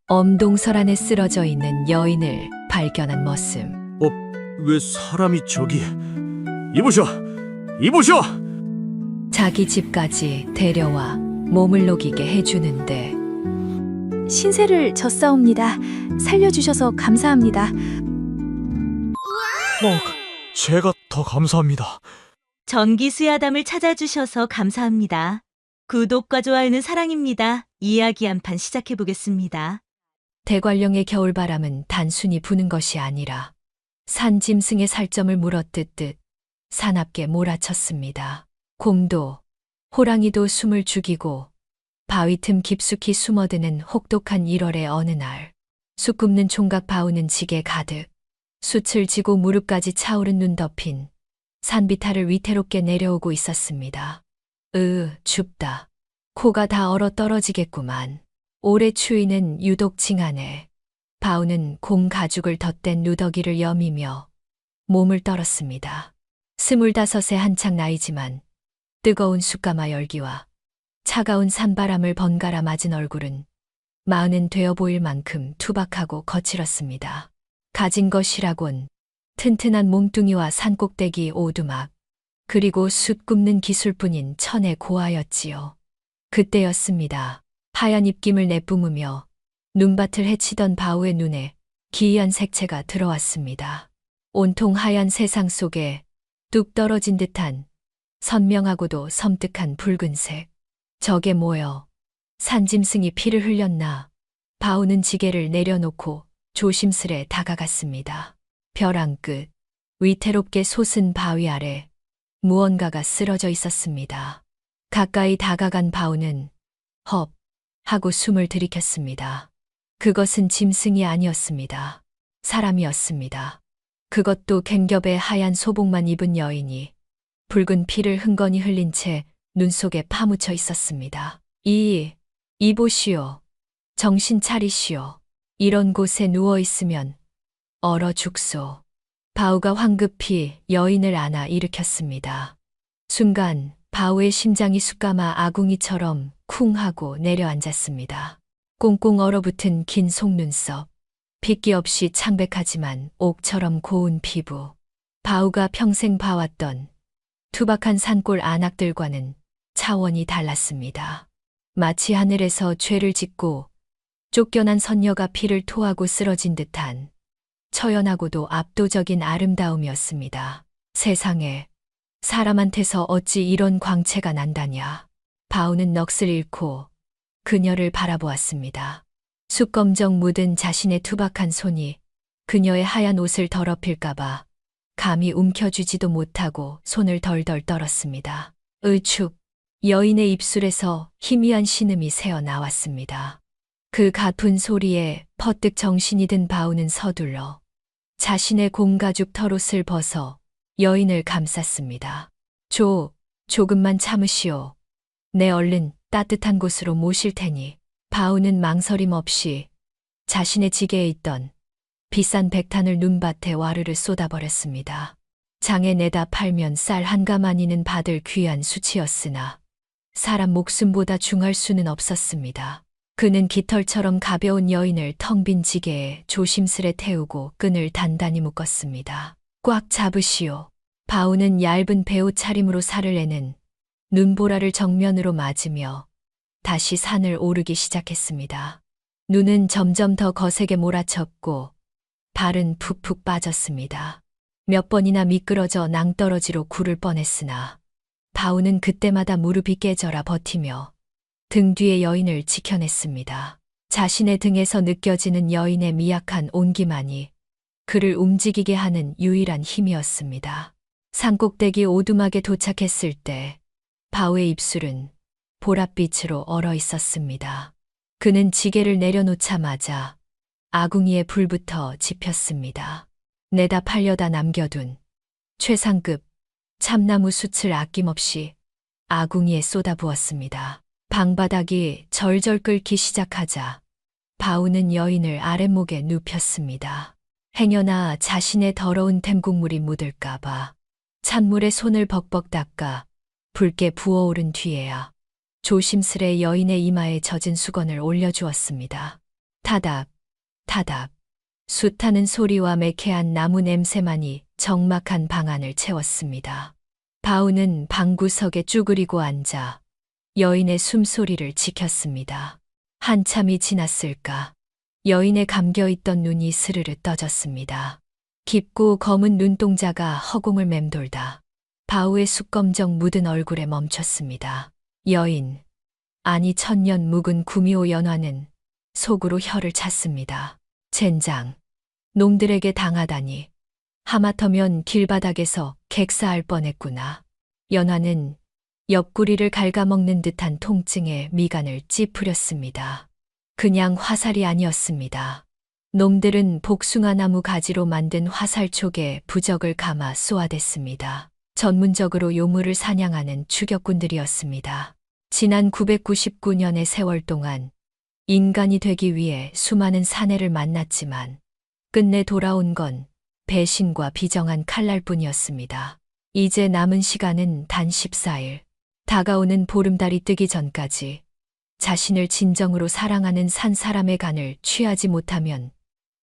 엄동설 안에 쓰러져 있는 여인을 발견한 머슴. 왜 사람이 저기? 이보셔! 이보셔! 자기 집까지 데려와 몸을 녹이게 해주는데 신세를 졌사옵니다. 살려주셔서 감사합니다. 제가 더 감사합니다. 전기 수야담을 찾아주셔서 감사합니다. 구독과 좋아요는 사랑입니다. 이야기 한 판 시작해 보겠습니다. 대관령의 겨울바람은 단순히 부는 것이 아니라 산 짐승의 살점을 물어뜯듯 사납게 몰아쳤습니다. 곰도 호랑이도 숨을 죽이고 바위 틈 깊숙이 숨어드는 혹독한 1월의 어느 날, 숲 굽는 총각 바우는 지게 가득 숯을 지고 무릎까지 차오른 눈 덮인 산비탈을 위태롭게 내려오고 있었습니다. 춥다. 코가 다 얼어 떨어지겠구만. 올해 추위는 유독 징하네. 바우는 곰 가죽을 덧댄 누더기를 여미며 몸을 떨었습니다. 25에 한창 나이지만 뜨거운 숯가마 열기와 차가운 산바람을 번갈아 맞은 얼굴은 40은 되어 보일 만큼 투박하고 거칠었습니다. 가진 것이라곤 튼튼한 몸뚱이와 산꼭대기 오두막, 그리고 숯 굽는 기술뿐인 천의 고아였지요. 그때였습니다. 하얀 입김을 내뿜으며 눈밭을 헤치던 바우의 눈에 기이한 색채가 들어왔습니다. 온통 하얀 세상 속에 뚝 떨어진 듯한 선명하고도 섬뜩한 붉은색. 저게 뭐여? 산짐승이 피를 흘렸나? 바우는 지게를 내려놓고 조심스레 다가갔습니다. 벼랑 끝, 위태롭게 솟은 바위 아래 무언가가 쓰러져 있었습니다. 가까이 다가간 바우는 헙 하고 숨을 들이켰습니다. 그것은 짐승이 아니었습니다. 사람이었습니다. 그것도 갱겹의 하얀 소복만 입은 여인이 붉은 피를 흥건히 흘린 채 눈 속에 파묻혀 있었습니다. 이보시오. 정신 차리시오. 이런 곳에 누워 있으면 얼어 죽소. 바우가 황급히 여인을 안아 일으켰습니다. 순간 바우의 심장이 숯가마 아궁이처럼 쿵 하고 내려앉았습니다. 꽁꽁 얼어붙은 긴 속눈썹, 핏기 없이 창백하지만 옥처럼 고운 피부. 바우가 평생 봐왔던 투박한 산골 안악들과는 차원이 달랐습니다. 마치 하늘에서 죄를 짓고 쫓겨난 선녀가 피를 토하고 쓰러진 듯한 처연하고도 압도적인 아름다움이었습니다. 세상에, 사람한테서 어찌 이런 광채가 난다냐. 바우는 넋을 잃고 그녀를 바라보았습니다. 숯검정 묻은 자신의 투박한 손이 그녀의 하얀 옷을 더럽힐까봐 감히 움켜쥐지도 못하고 손을 덜덜 떨었습니다. 으축, 여인의 입술에서 희미한 신음이 새어 나왔습니다. 그 가쁜 소리에 퍼뜩 정신이 든 바우는 서둘러 자신의 곰가죽 털옷을 벗어 여인을 감쌌습니다. 조금만 참으시오. 내 얼른 따뜻한 곳으로 모실 테니. 바우는 망설임 없이 자신의 지게에 있던 비싼 백탄을 눈밭에 와르르 쏟아버렸습니다. 장에 내다 팔면 쌀 한 가마니는 받을 귀한 수치였으나 사람 목숨보다 중할 수는 없었습니다. 그는 깃털처럼 가벼운 여인을 텅 빈 지게에 조심스레 태우고 끈을 단단히 묶었습니다. 꽉 잡으시오. 바우는 얇은 배옷 차림으로 살을 내는 눈보라를 정면으로 맞으며 다시 산을 오르기 시작했습니다. 눈은 점점 더 거세게 몰아쳤고 발은 푹푹 빠졌습니다. 몇 번이나 미끄러져 낭떠러지로 굴을 뻔했으나 바우는 그때마다 무릎이 깨져라 버티며 등 뒤의 여인을 지켜냈습니다. 자신의 등에서 느껴지는 여인의 미약한 온기만이 그를 움직이게 하는 유일한 힘이었습니다. 산꼭대기 오두막에 도착했을 때 바우의 입술은 보랏빛으로 얼어 있었습니다. 그는 지게를 내려놓자마자 아궁이에 불부터 지폈습니다. 내다 팔려다 남겨둔 최상급 참나무 숯을 아낌없이 아궁이에 쏟아부었습니다. 방바닥이 절절 끓기 시작하자 바우는 여인을 아랫목에 눕혔습니다. 행여나 자신의 더러운 템국물이 묻을까봐 찬물에 손을 벅벅 닦아 붉게 부어오른 뒤에야 조심스레 여인의 이마에 젖은 수건을 올려주었습니다. 타답, 타답. 숯하는 소리와 매캐한 나무 냄새만이 적막한 방 안을 채웠습니다. 바우는 방구석에 쭈그리고 앉아 여인의 숨소리를 지켰습니다. 한참이 지났을까. 여인의 감겨있던 눈이 스르르 떠졌습니다. 깊고 검은 눈동자가 허공을 맴돌다 바우의 숯검정 묻은 얼굴에 멈췄습니다. 여인, 아니 천년 묵은 구미호 연화는 속으로 혀를 찼습니다. 젠장, 놈들에게 당하다니. 하마터면 길바닥에서 객사할 뻔했구나. 연화는 옆구리를 갉아먹는 듯한 통증에 미간을 찌푸렸습니다. 그냥 화살이 아니었습니다. 놈들은 복숭아나무 가지로 만든 화살촉에 부적을 감아 쏘아댔습니다. 전문적으로 요물을 사냥하는 추격꾼들이었습니다. 지난 999년의 세월 동안 인간이 되기 위해 수많은 사내를 만났지만 끝내 돌아온 건 배신과 비정한 칼날뿐이었습니다. 이제 남은 시간은 단 14일. 다가오는 보름달이 뜨기 전까지 자신을 진정으로 사랑하는 산 사람의 간을 취하지 못하면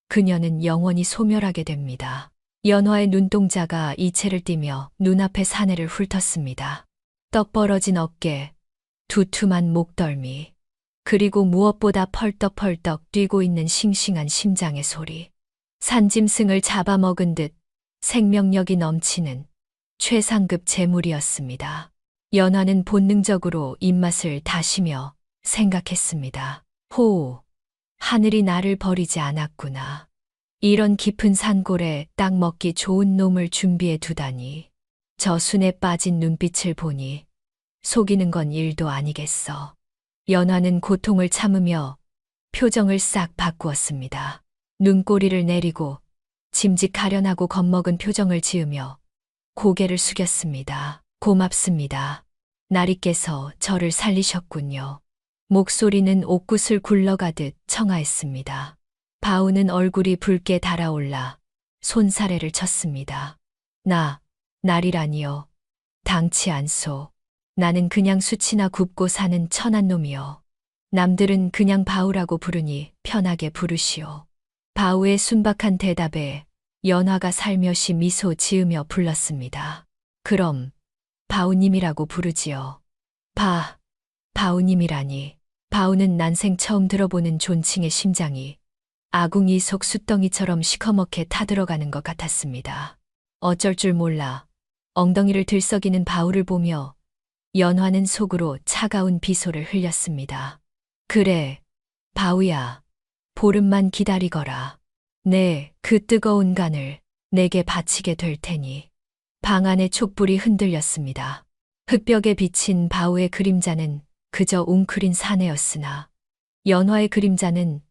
그녀는 영원히 소멸하게 됩니다. 연화의 눈동자가 이체를 띠며 눈앞의 사내를 훑었습니다. 떡 벌어진 어깨, 두툼한 목덜미, 그리고 무엇보다 펄떡펄떡 뛰고 있는 싱싱한 심장의 소리. 산짐승을 잡아먹은 듯 생명력이 넘치는 최상급 재물이었습니다. 연화는 본능적으로 입맛을 다시며 생각했습니다. 호, 하늘이 나를 버리지 않았구나. 이런 깊은 산골에 딱 먹기 좋은 놈을 준비해 두다니. 저 순에 빠진 눈빛을 보니 속이는 건 일도 아니겠어. 연화는 고통을 참으며 표정을 싹 바꾸었습니다. 눈꼬리를 내리고 짐짓 가련하고 겁먹은 표정을 지으며 고개를 숙였습니다. 고맙습니다. 나리께서 저를 살리셨군요. 목소리는 옥굿을 굴러가듯 청아했습니다. 바우는 얼굴이 붉게 달아올라 손사래를 쳤습니다. 나리라니요. 당치 않소. 나는 그냥 수치나 굽고 사는 천한 놈이요. 남들은 그냥 바우라고 부르니 편하게 부르시오. 바우의 순박한 대답에 연화가 살며시 미소 지으며 불렀습니다. 그럼 바우님이라고 부르지요. 바우님이라니. 바우는 난생 처음 들어보는 존칭의 심장이 아궁이 속 숫덩이처럼 시커멓게 타들어가는 것 같았습니다. 어쩔 줄 몰라 엉덩이를 들썩이는 바우를 보며 연화는 속으로 차가운 비소를 흘렸습니다. 그래, 바우야. 보름만 기다리거라. 그 뜨거운 간을 내게 바치게 될 테니. 방 안의 촛불이 흔들렸습니다. 흙벽에 비친 바우의 그림자는 그저 웅크린 사내였으나 연화의 그림자는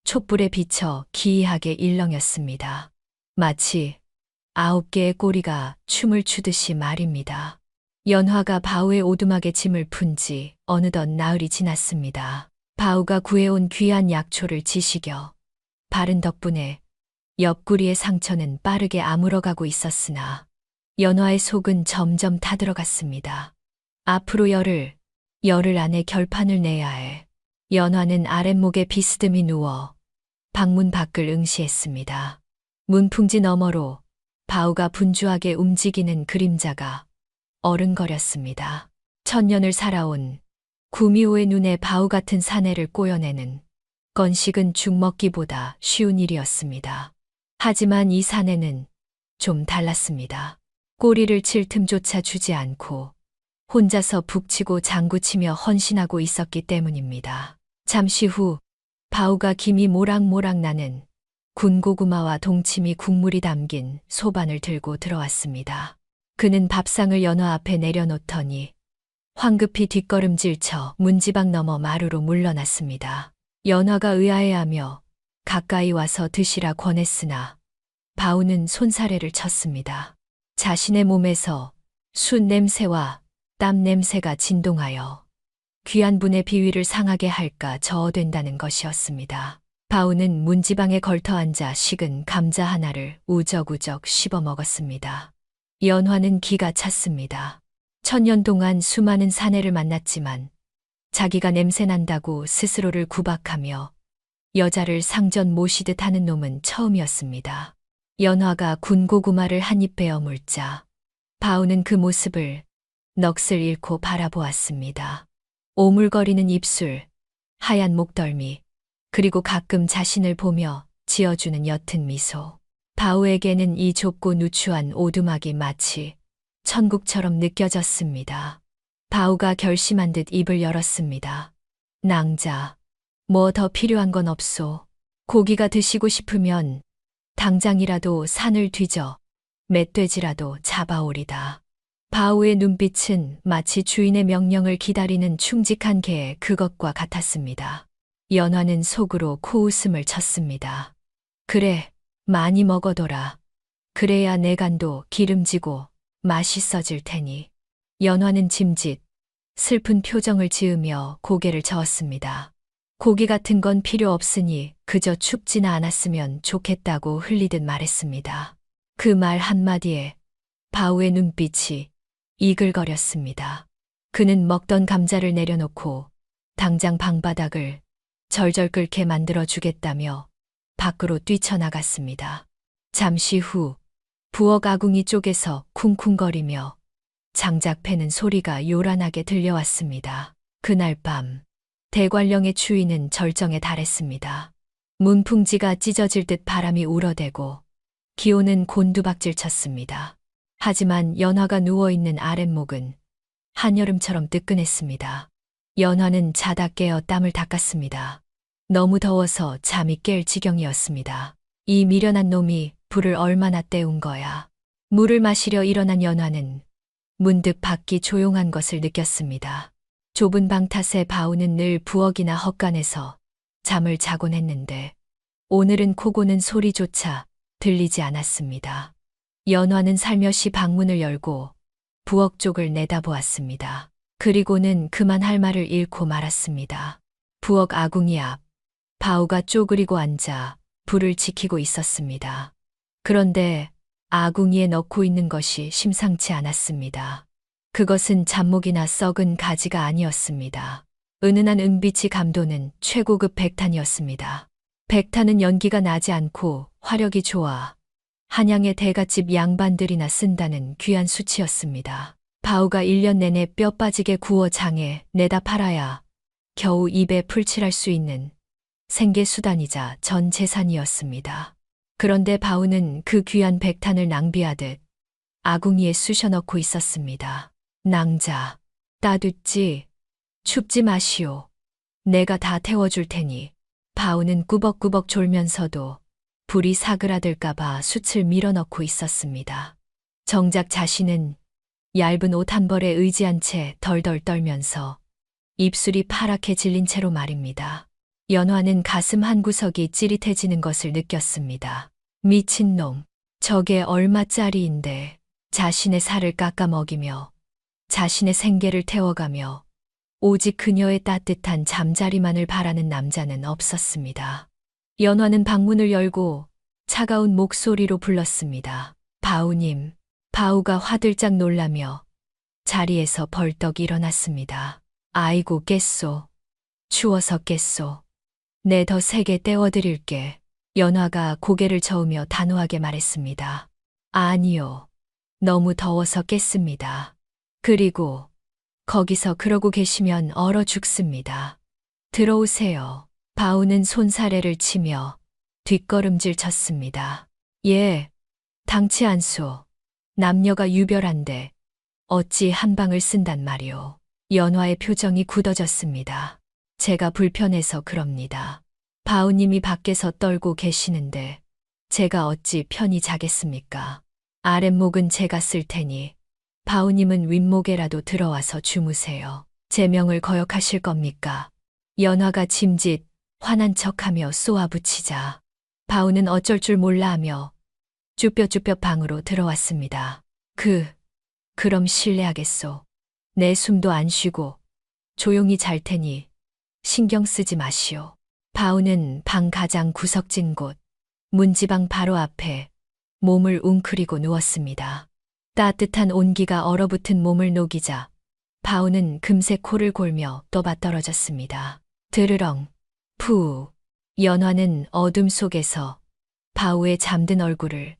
촛불에 비쳐 기이하게 일렁였습니다. 마치 9개의 꼬리가 춤을 추듯이 말입니다. 연화가 바우의 오두막에 짐을 푼 지 어느덧 나흘이 지났습니다. 바우가 구해온 귀한 약초를 지식여 바른 덕분에 옆구리의 상처는 빠르게 아물어가고 있었으나 연화의 속은 점점 타들어갔습니다. 앞으로 열흘 안에 결판을 내야 해. 연화는 아랫목에 비스듬히 누워 방문 밖을 응시했습니다. 문풍지 너머로 바우가 분주하게 움직이는 그림자가 어른거렸습니다. 천년을 살아온 구미호의 눈에 바우 같은 사내를 꼬여내는 건식은 죽먹기보다 쉬운 일이었습니다. 하지만 이 사내는 좀 달랐습니다. 꼬리를 칠 틈조차 주지 않고 혼자서 북치고 장구치며 헌신하고 있었기 때문입니다. 잠시 후 바우가 김이 모락모락 나는 군고구마와 동치미 국물이 담긴 소반을 들고 들어왔습니다. 그는 밥상을 연화 앞에 내려놓더니 황급히 뒷걸음질쳐 문지방 넘어 마루로 물러났습니다. 연화가 의아해하며 가까이 와서 드시라 권했으나 바우는 손사래를 쳤습니다. 자신의 몸에서 숯 냄새와 땀 냄새가 진동하여 귀한 분의 비위를 상하게 할까 저어된다는 것이었습니다. 바우는 문지방에 걸터앉아 식은 감자 하나를 우적우적 씹어 먹었습니다. 연화는 기가 찼습니다. 천년 동안 수많은 사내를 만났지만 자기가 냄새난다고 스스로를 구박하며 여자를 상전 모시듯 하는 놈은 처음이었습니다. 연화가 군고구마를 한 입 베어 물자 바우는 그 모습을 넋을 잃고 바라보았습니다. 오물거리는 입술, 하얀 목덜미, 그리고 가끔 자신을 보며 지어주는 옅은 미소. 바우에게는 이 좁고 누추한 오두막이 마치 천국처럼 느껴졌습니다. 바우가 결심한 듯 입을 열었습니다. 낭자, 뭐 더 필요한 건 없소. 고기가 드시고 싶으면 당장이라도 산을 뒤져 멧돼지라도 잡아오리다. 바우의 눈빛은 마치 주인의 명령을 기다리는 충직한 개의 그것과 같았습니다. 연화는 속으로 코웃음을 쳤습니다. 그래, 많이 먹어둬라. 그래야 내 간도 기름지고 맛있어질 테니. 연화는 짐짓, 슬픈 표정을 지으며 고개를 저었습니다. 고기 같은 건 필요 없으니 그저 춥지나 않았으면 좋겠다고 흘리듯 말했습니다. 그 말 한마디에 바우의 눈빛이 이글거렸습니다. 그는 먹던 감자를 내려놓고 당장 방바닥을 절절 끓게 만들어 주겠다며 밖으로 뛰쳐나갔습니다. 잠시 후 부엌 아궁이 쪽에서 쿵쿵거리며 장작 패는 소리가 요란하게 들려왔습니다. 그날 밤 대관령의 추위는 절정에 달했습니다. 문풍지가 찢어질 듯 바람이 울어대고 기온은 곤두박질 쳤습니다. 하지만 연화가 누워있는 아랫목은 한여름처럼 뜨끈했습니다. 연화는 자다 깨어 땀을 닦았습니다. 너무 더워서 잠이 깰 지경이었습니다. 이 미련한 놈이 불을 얼마나 때운 거야. 물을 마시려 일어난 연화는 문득 밖이 조용한 것을 느꼈습니다. 좁은 방 탓에 바우는 늘 부엌이나 헛간에서 잠을 자곤 했는데 오늘은 코 고는 소리조차 들리지 않았습니다. 연화는 살며시 방문을 열고 부엌 쪽을 내다보았습니다. 그리고는 그만 할 말을 잃고 말았습니다. 부엌 아궁이 앞 바우가 쪼그리고 앉아 불을 지키고 있었습니다. 그런데 아궁이에 넣고 있는 것이 심상치 않았습니다. 그것은 잡목이나 썩은 가지가 아니었습니다. 은은한 은빛이 감도는 최고급 백탄이었습니다. 백탄은 연기가 나지 않고 화력이 좋아 한양의 대갓집 양반들이나 쓴다는 귀한 수치였습니다. 바우가 1년 내내 뼈 빠지게 구워 장에 내다 팔아야 겨우 입에 풀칠할 수 있는 생계수단이자 전 재산이었습니다. 그런데 바우는 그 귀한 백탄을 낭비하듯 아궁이에 쑤셔 넣고 있었습니다. 낭자, 따뜻지, 춥지 마시오. 내가 다 태워줄 테니. 바우는 꾸벅꾸벅 졸면서도 불이 사그라들까봐 숯을 밀어넣고 있었습니다. 정작 자신은 얇은 옷 한 벌에 의지한 채 덜덜 떨면서 입술이 파랗게 질린 채로 말입니다. 연화는 가슴 한 구석이 찌릿해지는 것을 느꼈습니다. 미친놈, 저게 얼마짜리인데 자신의 살을 깎아 먹이며 자신의 생계를 태워가며 오직 그녀의 따뜻한 잠자리만을 바라는 남자는 없었습니다. 연화는 방문을 열고 차가운 목소리로 불렀습니다. 바우님. 바우가 화들짝 놀라며 자리에서 벌떡 일어났습니다. 아이고 깼소. 추워서 깼소. 내 더 세게 떼어드릴게. 연화가 고개를 저으며 단호하게 말했습니다. 아니요. 너무 더워서 깼습니다. 그리고 거기서 그러고 계시면 얼어 죽습니다. 들어오세요. 바우는 손사래를 치며 뒷걸음질 쳤습니다. 예, 당치 않소. 남녀가 유별한데 어찌 한 방을 쓴단 말이오. 연화의 표정이 굳어졌습니다. 제가 불편해서 그럽니다. 바우님이 밖에서 떨고 계시는데 제가 어찌 편히 자겠습니까? 아랫목은 제가 쓸 테니 바우님은 윗목에라도 들어와서 주무세요. 제 명을 거역하실 겁니까? 연화가 짐짓 화난 척하며 쏘아붙이자 바우는 어쩔 줄 몰라 하며 쭈뼛쭈뼛 방으로 들어왔습니다. 그럼 실례하겠소. 내 숨도 안 쉬고 조용히 잘 테니 신경 쓰지 마시오. 바우는 방 가장 구석진 곳 문지방 바로 앞에 몸을 웅크리고 누웠습니다. 따뜻한 온기가 얼어붙은 몸을 녹이자 바우는 금세 코를 골며 떠받떨어졌습니다. 드르렁, 푸. 연화는 어둠 속에서 바우의 잠든 얼굴을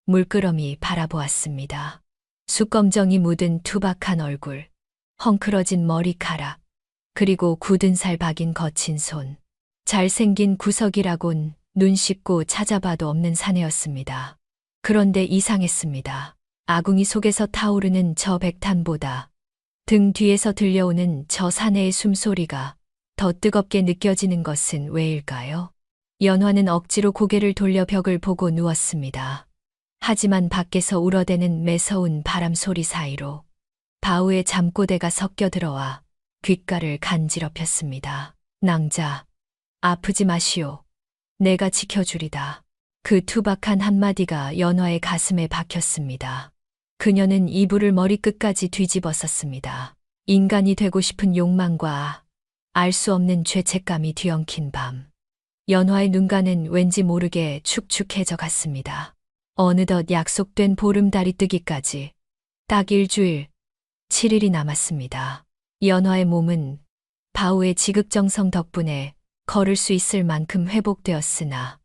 물끄러미 바라보았습니다. 숯검정이 묻은 투박한 얼굴, 헝클어진 머리카락, 그리고 굳은 살 박인 거친 손. 잘생긴 구석이라곤 눈 씻고 찾아봐도 없는 사내였습니다. 그런데 이상했습니다. 아궁이 속에서 타오르는 저 백탄보다 등 뒤에서 들려오는 저 사내의 숨소리가 더 뜨겁게 느껴지는 것은 왜일까요? 연화는 억지로 고개를 돌려 벽을 보고 누웠습니다. 하지만 밖에서 울어대는 매서운 바람 소리 사이로 바우의 잠꼬대가 섞여 들어와 귓가를 간지럽혔습니다. 낭자, 아프지 마시오. 내가 지켜주리다. 그 투박한 한마디가 연화의 가슴에 박혔습니다. 그녀는 이불을 머리끝까지 뒤집어 썼습니다. 인간이 되고 싶은 욕망과 알 수 없는 죄책감이 뒤엉킨 밤. 연화의 눈가는 왠지 모르게 축축해져 갔습니다. 어느덧 약속된 보름달이 뜨기까지 딱 일주일, 7일이 남았습니다. 연화의 몸은 바우의 지극정성 덕분에 걸을 수 있을 만큼 회복되었으나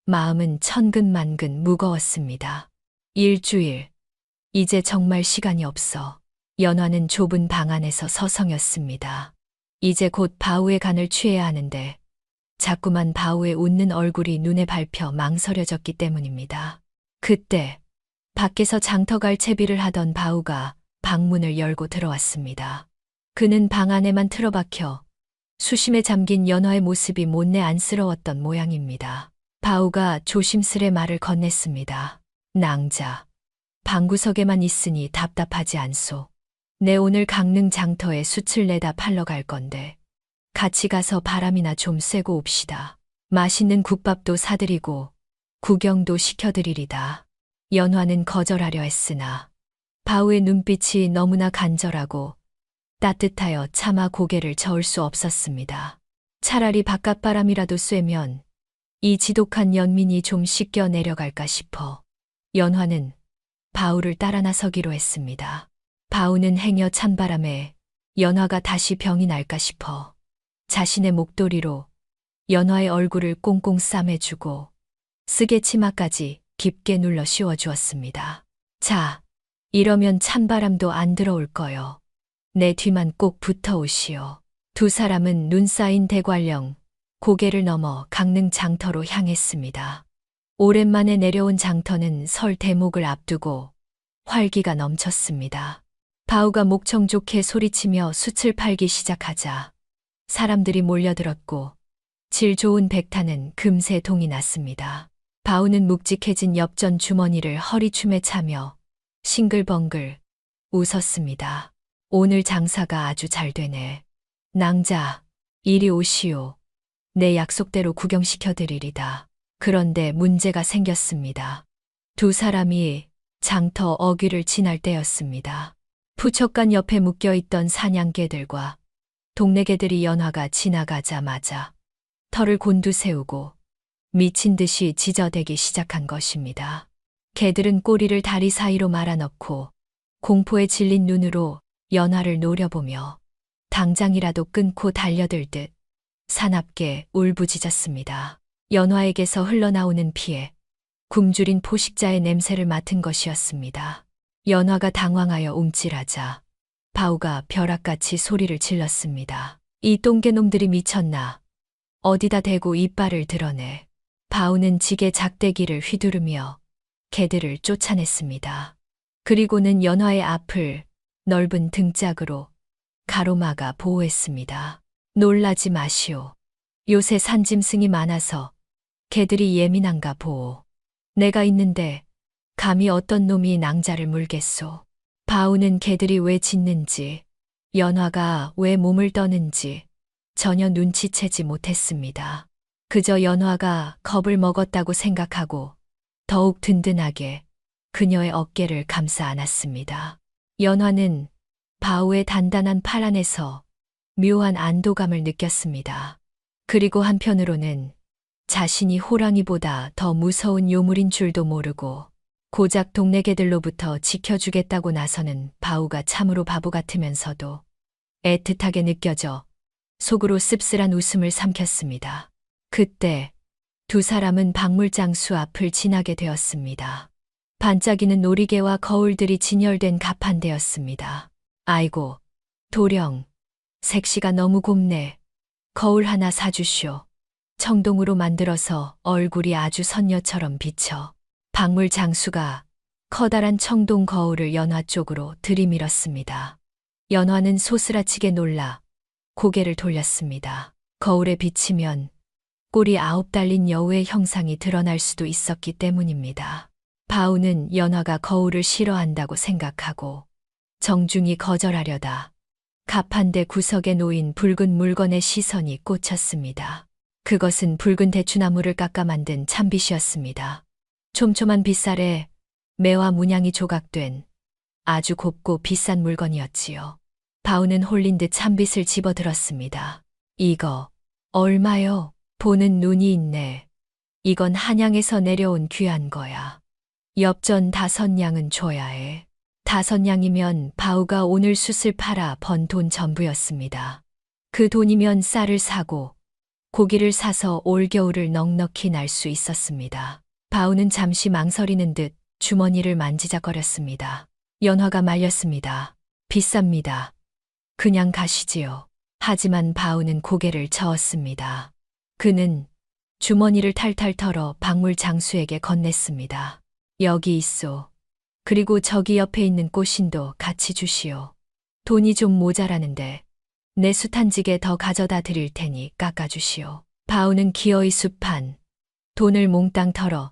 마음은 천근만근 무거웠습니다. 일주일, 이제 정말 시간이 없어. 연화는 좁은 방 안에서 서성였습니다. 이제 곧 바우의 간을 취해야 하는데 자꾸만 바우의 웃는 얼굴이 눈에 밟혀 망설여졌기 때문입니다. 그때 밖에서 장터갈 채비를 하던 바우가 방문을 열고 들어왔습니다. 그는 방 안에만 틀어박혀 수심에 잠긴 연화의 모습이 못내 안쓰러웠던 모양입니다. 바우가 조심스레 말을 건넸습니다. 낭자, 방구석에만 있으니 답답하지 않소. 내 오늘 강릉 장터에 숯을 내다 팔러 갈 건데 같이 가서 바람이나 좀 쐬고 옵시다. 맛있는 국밥도 사드리고 구경도 시켜드리리다. 연화는 거절하려 했으나 바우의 눈빛이 너무나 간절하고 따뜻하여 차마 고개를 저을 수 없었습니다. 차라리 바깥바람이라도 쐬면 이 지독한 연민이 좀 씻겨 내려갈까 싶어 연화는 바우를 따라 나서기로 했습니다. 바우는 행여 찬바람에 연화가 다시 병이 날까 싶어 자신의 목도리로 연화의 얼굴을 꽁꽁 싸매주고 쓰개 치마까지 깊게 눌러 씌워주었습니다. 자, 이러면 찬바람도 안 들어올 거요. 내 뒤만 꼭 붙어오시오. 두 사람은 눈 쌓인 대관령, 고개를 넘어 강릉 장터로 향했습니다. 오랜만에 내려온 장터는 설 대목을 앞두고 활기가 넘쳤습니다. 바우가 목청 좋게 소리치며 숯을 팔기 시작하자 사람들이 몰려들었고 질 좋은 백탄은 금세 동이 났습니다. 바우는 묵직해진 엽전 주머니를 허리춤에 차며 싱글벙글 웃었습니다. 오늘 장사가 아주 잘 되네. 낭자, 이리 오시오. 내 약속대로 구경시켜드리리다. 그런데 문제가 생겼습니다. 두 사람이 장터 어귀를 지날 때였습니다. 푸척간 옆에 묶여있던 사냥개들과 동네 개들이 연화가 지나가자마자 털을 곤두세우고 미친 듯이 짖어대기 시작한 것입니다. 개들은 꼬리를 다리 사이로 말아넣고 공포에 질린 눈으로 연화를 노려보며 당장이라도 끊고 달려들 듯 사납게 울부짖었습니다. 연화에게서 흘러나오는 피에 굶주린 포식자의 냄새를 맡은 것이었습니다. 연화가 당황하여 움찔하자 바우가 벼락같이 소리를 질렀습니다. 이 똥개놈들이 미쳤나? 어디다 대고 이빨을 드러내. 바우는 지게 작대기를 휘두르며 개들을 쫓아냈습니다. 그리고는 연화의 앞을 넓은 등짝으로 가로막아 보호했습니다. 놀라지 마시오. 요새 산짐승이 많아서 개들이 예민한가 보오. 내가 있는데 감히 어떤 놈이 낭자를 물겠소. 바우는 개들이 왜 짖는지, 연화가 왜 몸을 떠는지 전혀 눈치채지 못했습니다. 그저 연화가 겁을 먹었다고 생각하고 더욱 든든하게 그녀의 어깨를 감싸 안았습니다. 연화는 바우의 단단한 팔 안에서 묘한 안도감을 느꼈습니다. 그리고 한편으로는 자신이 호랑이보다 더 무서운 요물인 줄도 모르고 고작 동네 개들로부터 지켜주겠다고 나서는 바우가 참으로 바보 같으면서도 애틋하게 느껴져 속으로 씁쓸한 웃음을 삼켰습니다. 그때 두 사람은 박물장수 앞을 지나게 되었습니다. 반짝이는 놀이개와 거울들이 진열된 가판대였습니다. 아이고, 도령, 색시가 너무 곱네. 거울 하나 사주시오. 청동으로 만들어서 얼굴이 아주 선녀처럼 비쳐. 박물 장수가 커다란 청동 거울을 연화 쪽으로 들이밀었습니다. 연화는 소스라치게 놀라 고개를 돌렸습니다. 거울에 비치면 꼴이 9 달린 여우의 형상이 드러날 수도 있었기 때문입니다. 바우는 연화가 거울을 싫어한다고 생각하고 정중히 거절하려다 가판대 구석에 놓인 붉은 물건에 시선이 꽂혔습니다. 그것은 붉은 대추나무를 깎아 만든 참빗이었습니다. 촘촘한 빗살에 매와 문양이 조각된 아주 곱고 비싼 물건이었지요. 바우는 홀린 듯 참빗을 집어들었습니다. 이거 얼마요? 보는 눈이 있네. 이건 한양에서 내려온 귀한 거야. 엽전 5냥은 줘야 해. 5냥이면 바우가 오늘 숯을 팔아 번 돈 전부였습니다. 그 돈이면 쌀을 사고 고기를 사서 올겨울을 넉넉히 날 수 있었습니다. 바우는 잠시 망설이는 듯 주머니를 만지작거렸습니다. 연화가 말렸습니다. 비쌉니다. 그냥 가시지요. 하지만 바우는 고개를 저었습니다. 그는 주머니를 탈탈 털어 박물 장수에게 건넸습니다. 여기 있소. 그리고 저기 옆에 있는 꽃신도 같이 주시오. 돈이 좀 모자라는데 내 숯 한 지게 더 가져다 드릴 테니 깎아주시오. 바우는 기어이 숯판 돈을 몽땅 털어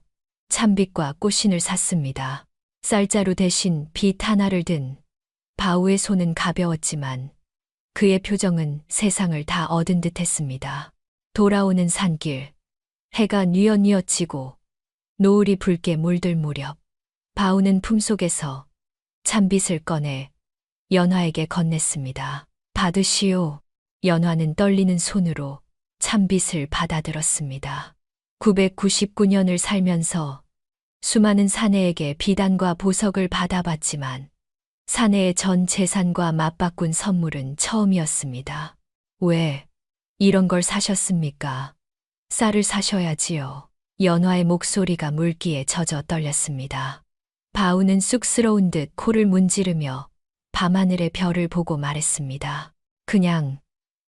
참빗과 꽃신을 샀습니다. 쌀자루 대신 빗 하나를 든 바우의 손은 가벼웠지만 그의 표정은 세상을 다 얻은 듯했습니다. 돌아오는 산길, 해가 뉘엿뉘엿지고 노을이 붉게 물들 무렵 바우는 품속에서 참빗을 꺼내 연화에게 건넸습니다. 받으시오. 연화는 떨리는 손으로 참빗을 받아들었습니다. 999년을 살면서 수많은 사내에게 비단과 보석을 받아봤지만 사내의 전 재산과 맞바꾼 선물은 처음이었습니다. 왜 이런 걸 사셨습니까? 쌀을 사셔야지요. 연화의 목소리가 물기에 젖어 떨렸습니다. 바우는 쑥스러운 듯 코를 문지르며 밤하늘의 별을 보고 말했습니다. 그냥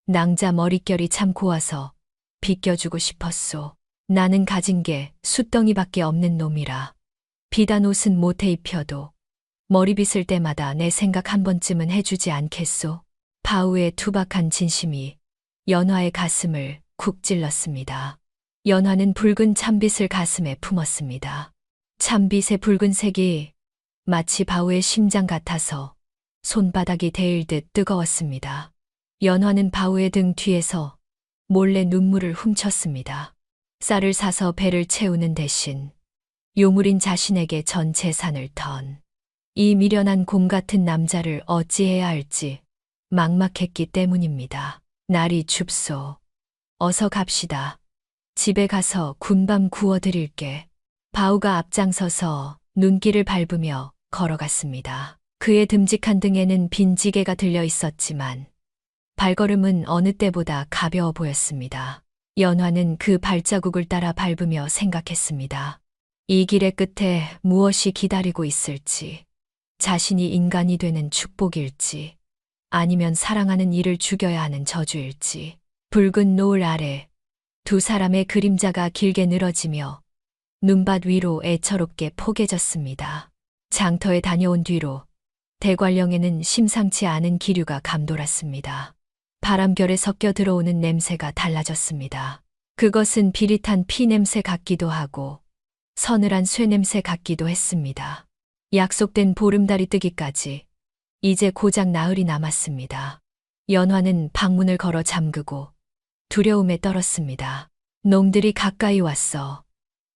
낭자 머릿결이 참 고와서 빗겨주고 싶었소. 나는 가진 게 숫덩이밖에 없는 놈이라. 비단 옷은 못해 입혀도 머리 빗을 때마다 내 생각 한 번쯤은 해주지 않겠소. 바우의 투박한 진심이 연화의 가슴을 쿡 찔렀습니다. 연화는 붉은 참빗을 가슴에 품었습니다. 참빗의 붉은색이 마치 바우의 심장 같아서 손바닥이 데일 듯 뜨거웠습니다. 연화는 바우의 등 뒤에서 몰래 눈물을 훔쳤습니다. 쌀을 사서 배를 채우는 대신 요물인 자신에게 전 재산을 턴 이 미련한 곰 같은 남자를 어찌해야 할지 막막했기 때문입니다. 날이 춥소. 어서 갑시다. 집에 가서 군밤 구워드릴게. 바우가 앞장서서 눈길을 밟으며 걸어갔습니다. 그의 듬직한 등에는 빈지게가 들려 있었지만 발걸음은 어느 때보다 가벼워 보였습니다. 연화는 그 발자국을 따라 밟으며 생각했습니다. 이 길의 끝에 무엇이 기다리고 있을지, 자신이 인간이 되는 축복일지, 아니면 사랑하는 이를 죽여야 하는 저주일지. 붉은 노을 아래 두 사람의 그림자가 길게 늘어지며 눈밭 위로 애처롭게 포개졌습니다. 장터에 다녀온 뒤로 대관령에는 심상치 않은 기류가 감돌았습니다. 바람결에 섞여 들어오는 냄새가 달라졌습니다. 그것은 비릿한 피 냄새 같기도 하고 서늘한 쇠 냄새 같기도 했습니다. 약속된 보름달이 뜨기까지 이제 고작 나흘이 남았습니다. 연화는 방문을 걸어 잠그고 두려움에 떨었습니다. 놈들이 가까이 왔어.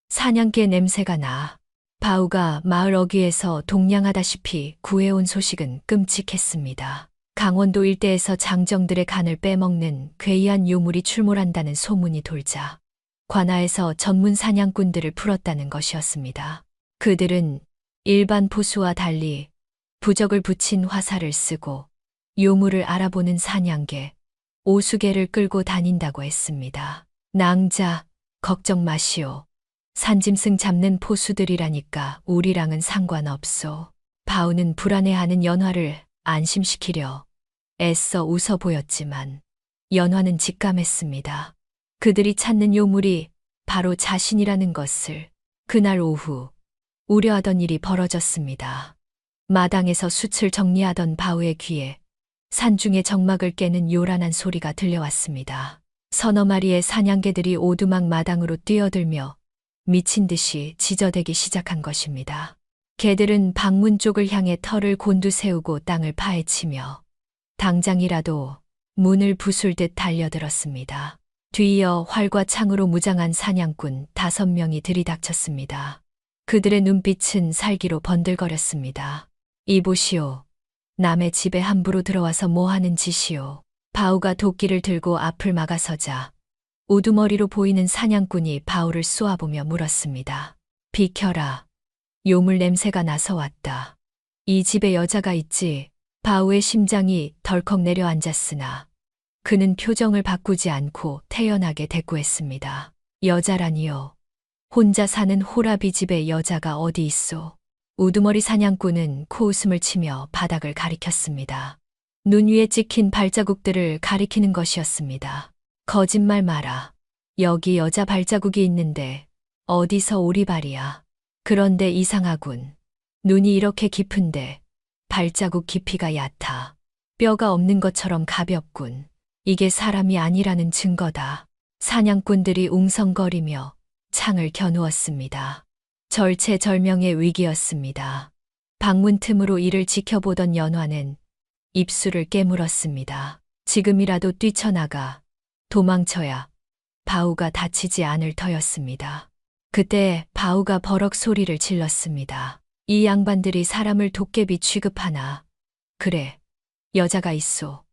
사냥개 냄새가 나. 바우가 마을 어귀에서 동냥하다시피 구해온 소식은 끔찍했습니다. 강원도 일대에서 장정들의 간을 빼먹는 괴이한 요물이 출몰한다는 소문이 돌자 관아에서 전문 사냥꾼들을 풀었다는 것이었습니다. 그들은 일반 포수와 달리 부적을 붙인 화살을 쓰고 요물을 알아보는 사냥개, 오수개를 끌고 다닌다고 했습니다. 낭자, 걱정 마시오. 산짐승 잡는 포수들이라니까 우리랑은 상관없소. 바우는 불안해하는 연화를 안심시키려 애써 웃어 보였지만 연화는 직감했습니다. 그들이 찾는 요물이 바로 자신이라는 것을. 그날 오후 우려하던 일이 벌어졌습니다. 마당에서 숯을 정리하던 바우의 귀에 산중의 정막을 깨는 요란한 소리가 들려왔습니다. 서너 마리의 사냥개들이 오두막 마당으로 뛰어들며 미친 듯이 지저대기 시작한 것입니다. 개들은 방문 쪽을 향해 털을 곤두세우고 땅을 파헤치며 당장이라도 문을 부술 듯 달려들었습니다. 뒤이어 활과 창으로 무장한 사냥꾼 5명이 들이닥쳤습니다. 그들의 눈빛은 살기로 번들거렸습니다. 이보시오. 남의 집에 함부로 들어와서 뭐 하는 짓이오. 바우가 도끼를 들고 앞을 막아서자 우두머리로 보이는 사냥꾼이 바우를 쏘아보며 물었습니다. 비켜라. 요물 냄새가 나서 왔다. 이 집에 여자가 있지. 바우의 심장이 덜컥 내려앉았으나 그는 표정을 바꾸지 않고 태연하게 대꾸했습니다. 여자라니요. 혼자 사는 호라비 집에 여자가 어디 있소. 우두머리 사냥꾼은 코웃음을 치며 바닥을 가리켰습니다. 눈 위에 찍힌 발자국들을 가리키는 것이었습니다. 거짓말 마라. 여기 여자 발자국이 있는데 어디서 오리발이야. 그런데 이상하군. 눈이 이렇게 깊은데 발자국 깊이가 얕아. 뼈가 없는 것처럼 가볍군. 이게 사람이 아니라는 증거다. 사냥꾼들이 웅성거리며 창을 겨누었습니다. 절체절명의 위기였습니다. 방문 틈으로 이를 지켜보던 연화는 입술을 깨물었습니다. 지금이라도 뛰쳐나가 도망쳐야 바우가 다치지 않을 터였습니다. 그때 바우가 버럭 소리를 질렀습니다. 이 양반들이 사람을 도깨비 취급하나. 그래, 여자가 있소.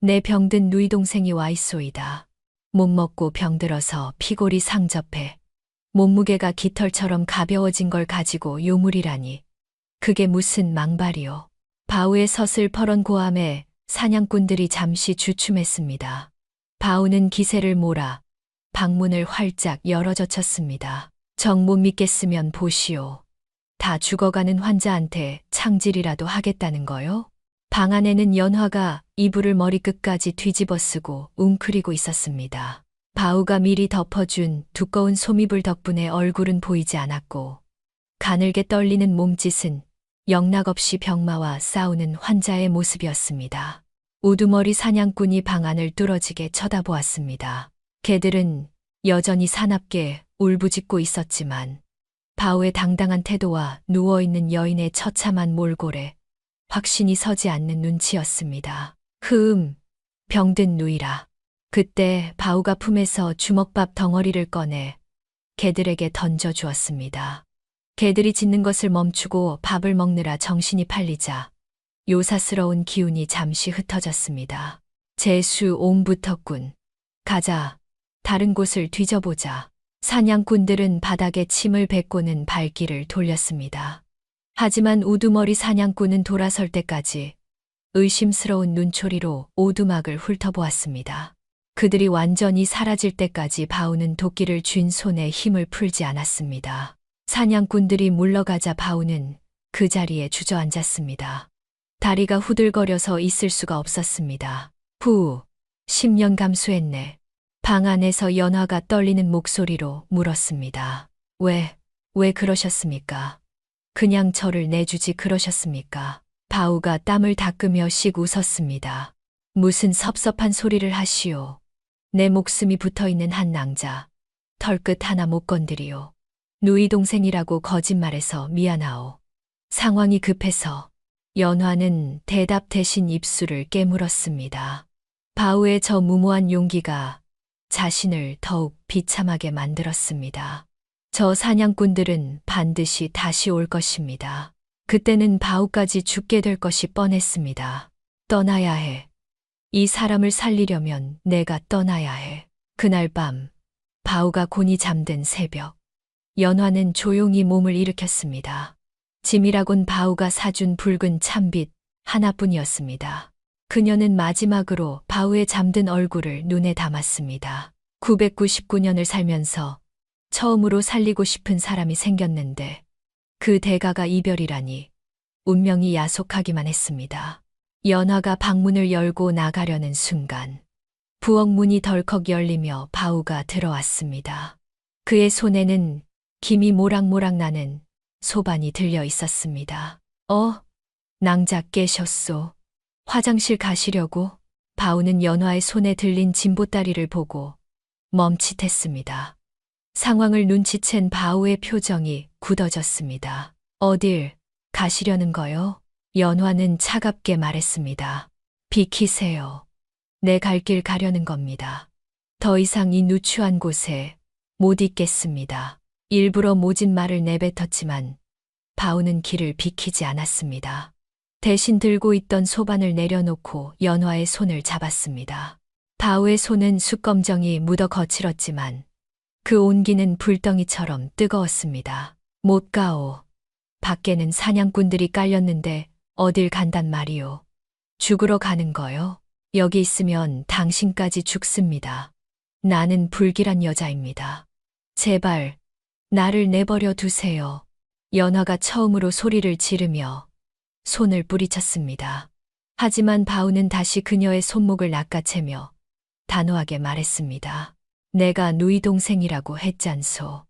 내 병든 누이 동생이 와 있소이다. 못 먹고 병들어서 피골이 상접해. 몸무게가 깃털처럼 가벼워진 걸 가지고 요물이라니. 그게 무슨 망발이오. 바우의 서슬퍼런 고함에 사냥꾼들이 잠시 주춤했습니다. 바우는 기세를 몰아 방문을 활짝 열어젖혔습니다. 정 못 믿겠으면 보시오. 다 죽어가는 환자한테 창질이라도 하겠다는 거요? 방 안에는 연화가 이불을 머리끝까지 뒤집어 쓰고 웅크리고 있었습니다. 바우가 미리 덮어준 두꺼운 솜이불 덕분에 얼굴은 보이지 않았고 가늘게 떨리는 몸짓은 영락없이 병마와 싸우는 환자의 모습이었습니다. 우두머리 사냥꾼이 방 안을 뚫어지게 쳐다보았습니다. 개들은 여전히 사납게 울부짖고 있었지만 바우의 당당한 태도와 누워있는 여인의 처참한 몰골에 확신이 서지 않는 눈치였습니다. 병든 누이라. 그때 바우가 품에서 주먹밥 덩어리를 꺼내 개들에게 던져주었습니다. 개들이 짖는 것을 멈추고 밥을 먹느라 정신이 팔리자 요사스러운 기운이 잠시 흩어졌습니다. 재수 옹붙었군. 가자. 다른 곳을 뒤져보자. 사냥꾼들은 바닥에 침을 뱉고는 발길을 돌렸습니다. 하지만 우두머리 사냥꾼은 돌아설 때까지 의심스러운 눈초리로 오두막을 훑어보았습니다. 그들이 완전히 사라질 때까지 바우는 도끼를 쥔 손에 힘을 풀지 않았습니다. 사냥꾼들이 물러가자 바우는 그 자리에 주저앉았습니다. 다리가 후들거려서 있을 수가 없었습니다. 10년 감수했네. 방 안에서 연화가 떨리는 목소리로 물었습니다. 왜 그러셨습니까? 그냥 저를 내주지 그러셨습니까? 바우가 땀을 닦으며 씩 웃었습니다. 무슨 섭섭한 소리를 하시오. 내 목숨이 붙어있는 한 낭자. 털끝 하나 못 건드리오. 누이 동생이라고 거짓말해서 미안하오. 상황이 급해서. 연화는 대답 대신 입술을 깨물었습니다. 바우의 저 무모한 용기가 자신을 더욱 비참하게 만들었습니다. 저 사냥꾼들은 반드시 다시 올 것입니다. 그때는 바우까지 죽게 될 것이 뻔했습니다. 떠나야 해. 이 사람을 살리려면 내가 떠나야 해. 그날 밤, 바우가 곤히 잠든 새벽, 연화는 조용히 몸을 일으켰습니다. 짐이라곤 바우가 사준 붉은 참빗 하나뿐이었습니다. 그녀는 마지막으로 바우의 잠든 얼굴을 눈에 담았습니다. 999년을 살면서 처음으로 살리고 싶은 사람이 생겼는데 그 대가가 이별이라니 운명이 야속하기만 했습니다. 연화가 방문을 열고 나가려는 순간 부엌 문이 덜컥 열리며 바우가 들어왔습니다. 그의 손에는 김이 모락모락 나는 소반이 들려 있었습니다. 낭자 깨셨소. 화장실 가시려고? 바우는 연화의 손에 들린 진보다리를 보고 멈칫했습니다. 상황을 눈치챈 바우의 표정이 굳어졌습니다. 어딜 가시려는 거요? 연화는 차갑게 말했습니다. 비키세요. 내 갈 길 가려는 겁니다. 더 이상 이 누추한 곳에 못 있겠습니다. 일부러 모진 말을 내뱉었지만 바우는 길을 비키지 않았습니다. 대신 들고 있던 소반을 내려놓고 연화의 손을 잡았습니다. 바우의 손은 숯검정이 묻어 거칠었지만 그 온기는 불덩이처럼 뜨거웠습니다. 못 가오. 밖에는 사냥꾼들이 깔렸는데 어딜 간단 말이오. 죽으러 가는 거요? 여기 있으면 당신까지 죽습니다. 나는 불길한 여자입니다. 제발 나를 내버려 두세요. 연화가 처음으로 소리를 지르며 손을 뿌리쳤습니다. 하지만 바우는 다시 그녀의 손목을 낚아채며 단호하게 말했습니다. 내가 누이 동생이라고 했잖소.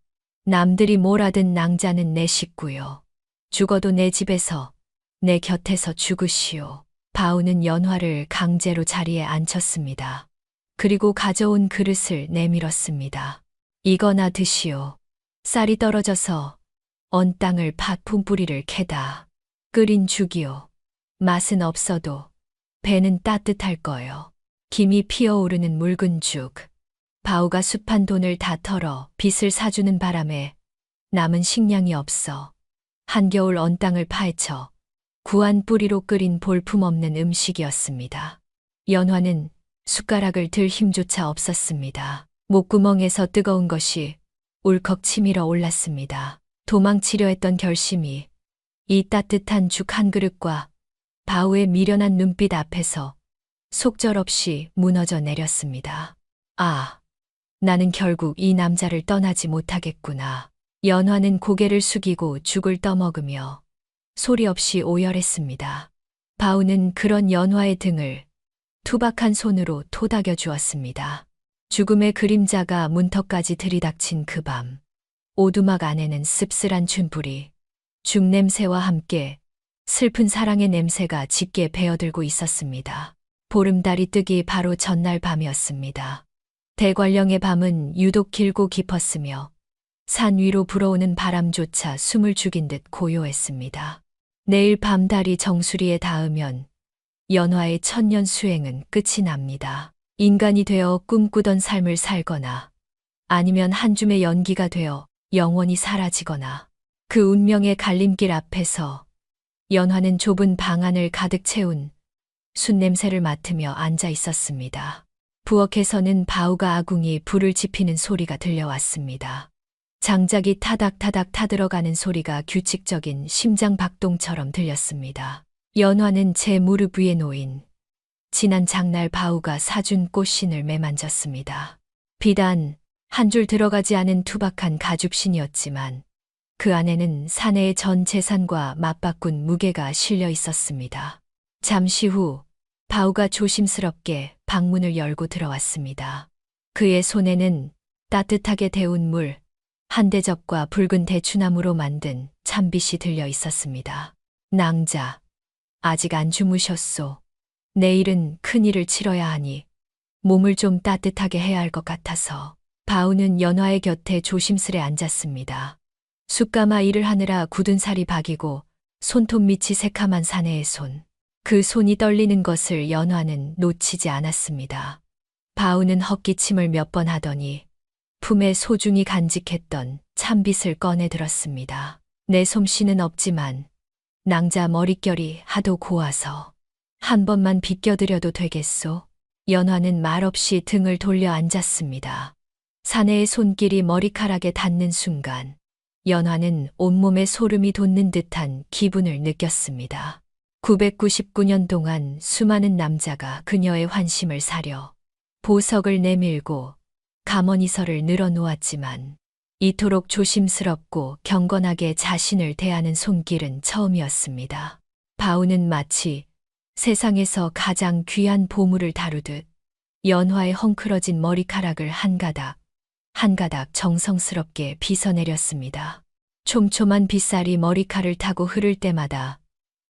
남들이 뭘 하든 낭자는 내 식구요. 죽어도 내 집에서 내 곁에서 죽으시오. 바우는 연화를 강제로 자리에 앉혔습니다. 그리고 가져온 그릇을 내밀었습니다. 이거나 드시오. 쌀이 떨어져서 언 땅을 팥 품뿌리를 캐다 끓인 죽이요. 맛은 없어도 배는 따뜻할 거요. 김이 피어오르는 묽은 죽. 바우가 습한 돈을 다 털어 빚을 사주는 바람에 남은 식량이 없어 한겨울 언 땅을 파헤쳐 구한 뿌리로 끓인 볼품없는 음식이었습니다. 연화는 숟가락을 들 힘조차 없었습니다. 목구멍에서 뜨거운 것이 울컥 치밀어 올랐습니다. 도망치려 했던 결심이 이 따뜻한 죽 한 그릇과 바우의 미련한 눈빛 앞에서 속절없이 무너져 내렸습니다. 아, 나는 결국 이 남자를 떠나지 못하겠구나. 연화는 고개를 숙이고 죽을 떠먹으며 소리 없이 오열했습니다. 바우는 그런 연화의 등을 투박한 손으로 토닥여 주었습니다. 죽음의 그림자가 문턱까지 들이닥친 그 밤, 오두막 안에는 씁쓸한 춘불이 죽 냄새와 함께 슬픈 사랑의 냄새가 짙게 배어들고 있었습니다. 보름달이 뜨기 바로 전날 밤이었습니다. 대관령의 밤은 유독 길고 깊었으며 산 위로 불어오는 바람조차 숨을 죽인 듯 고요했습니다. 내일 밤 달이 정수리에 닿으면 연화의 천년 수행은 끝이 납니다. 인간이 되어 꿈꾸던 삶을 살거나 아니면 한 줌의 연기가 되어 영원히 사라지거나 그 운명의 갈림길 앞에서 연화는 좁은 방 안을 가득 채운 숯냄새를 맡으며 앉아 있었습니다. 부엌에서는 바우가 아궁이 불을 지피는 소리가 들려왔습니다. 장작이 타닥타닥 타들어가는 소리가 규칙적인 심장 박동처럼 들렸습니다. 연화는 제 무릎 위에 놓인 지난 장날 바우가 사준 꽃신을 매만졌습니다. 비단 한 줄 들어가지 않은 투박한 가죽신이었지만 그 안에는 사내의 전 재산과 맞바꾼 무게가 실려 있었습니다. 잠시 후 바우가 조심스럽게 방문을 열고 들어왔습니다. 그의 손에는 따뜻하게 데운 물, 한 대접과 붉은 대추나무로 만든 참빗이 들려 있었습니다. 낭자, 아직 안 주무셨소. 내일은 큰일을 치러야 하니 몸을 좀 따뜻하게 해야 할 것 같아서. 바우는 연화의 곁에 조심스레 앉았습니다. 숯가마 일을 하느라 굳은 살이 박이고 손톱 밑이 새카만 사내의 손. 그 손이 떨리는 것을 연화는 놓치지 않았습니다. 바우는 헛기침을 몇 번 하더니 품에 소중히 간직했던 참빗을 꺼내 들었습니다. 내 솜씨는 없지만 낭자 머릿결이 하도 고와서 한 번만 비껴드려도 되겠소? 연화는 말없이 등을 돌려 앉았습니다. 사내의 손길이 머리카락에 닿는 순간 연화는 온몸에 소름이 돋는 듯한 기분을 느꼈습니다. 999년 동안 수많은 남자가 그녀의 환심을 사려 보석을 내밀고 감언이설을 늘어놓았지만 이토록 조심스럽고 경건하게 자신을 대하는 손길은 처음이었습니다. 바우는 마치 세상에서 가장 귀한 보물을 다루듯 연화의 헝클어진 머리카락을 한 가닥 한 가닥 정성스럽게 빗어내렸습니다. 촘촘한 빗살이 머리칼을 타고 흐를 때마다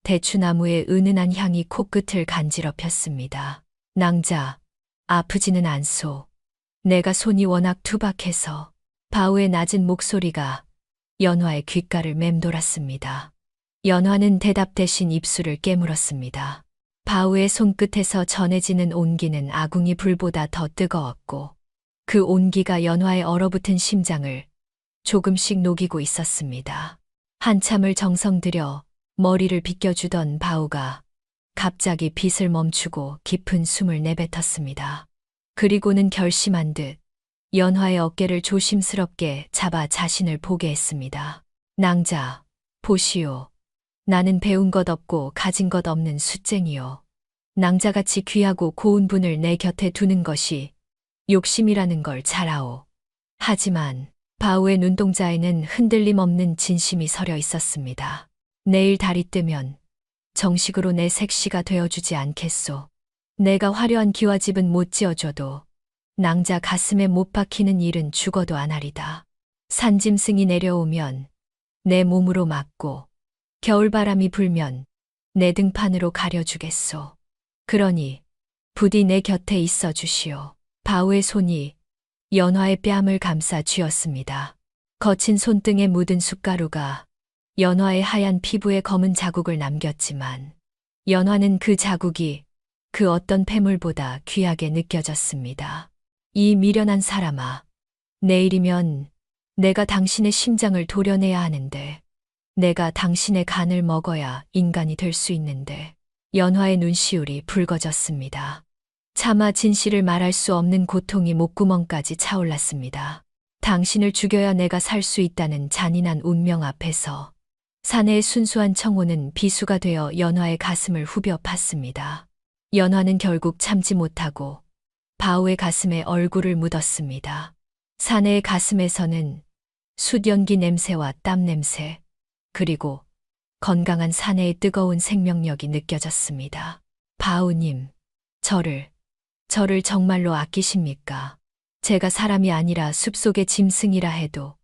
대추나무의 은은한 향이 코끝을 간지럽혔습니다. 낭자, 아프지는 않소. 내가 손이 워낙 투박해서. 바우의 낮은 목소리가 연화의 귓가를 맴돌았습니다. 연화는 대답 대신 입술을 깨물었습니다. 바우의 손끝에서 전해지는 온기는 아궁이 불보다 더 뜨거웠고 그 온기가 연화의 얼어붙은 심장을 조금씩 녹이고 있었습니다. 한참을 정성 들여 머리를 빗겨주던 바우가 갑자기 빗을 멈추고 깊은 숨을 내뱉었습니다. 그리고는 결심한 듯 연화의 어깨를 조심스럽게 잡아 자신을 보게 했습니다. 낭자, 보시오. 나는 배운 것 없고 가진 것 없는 숫쟁이요. 낭자같이 귀하고 고운 분을 내 곁에 두는 것이 욕심이라는 걸 잘 아오. 하지만 바우의 눈동자에는 흔들림 없는 진심이 서려 있었습니다. 내일 달이 뜨면 정식으로 내 색시가 되어주지 않겠소. 내가 화려한 기와집은 못 지어줘도 낭자 가슴에 못 박히는 일은 죽어도 안 하리다. 산짐승이 내려오면 내 몸으로 막고 겨울바람이 불면 내 등판으로 가려주겠소. 그러니 부디 내 곁에 있어 주시오. 바우의 손이 연화의 뺨을 감싸 쥐었습니다. 거친 손등에 묻은 숟가루가 연화의 하얀 피부에 검은 자국을 남겼지만 연화는 그 자국이 그 어떤 폐물보다 귀하게 느껴졌습니다. 이 미련한 사람아, 내일이면 내가 당신의 심장을 도려내야 하는데 내가 당신의 간을 먹어야 인간이 될 수 있는데 연화의 눈시울이 붉어졌습니다. 차마 진실을 말할 수 없는 고통이 목구멍까지 차올랐습니다. 당신을 죽여야 내가 살 수 있다는 잔인한 운명 앞에서 사내의 순수한 청혼은 비수가 되어 연화의 가슴을 후벼 팠습니다. 연화는 결국 참지 못하고 바우의 가슴에 얼굴을 묻었습니다. 사내의 가슴에서는 숯연기 냄새와 땀 냄새, 그리고 건강한 사내의 뜨거운 생명력이 느껴졌습니다. 바우님, 저를 정말로 아끼십니까? 제가 사람이 아니라 숲속의 짐승이라 해도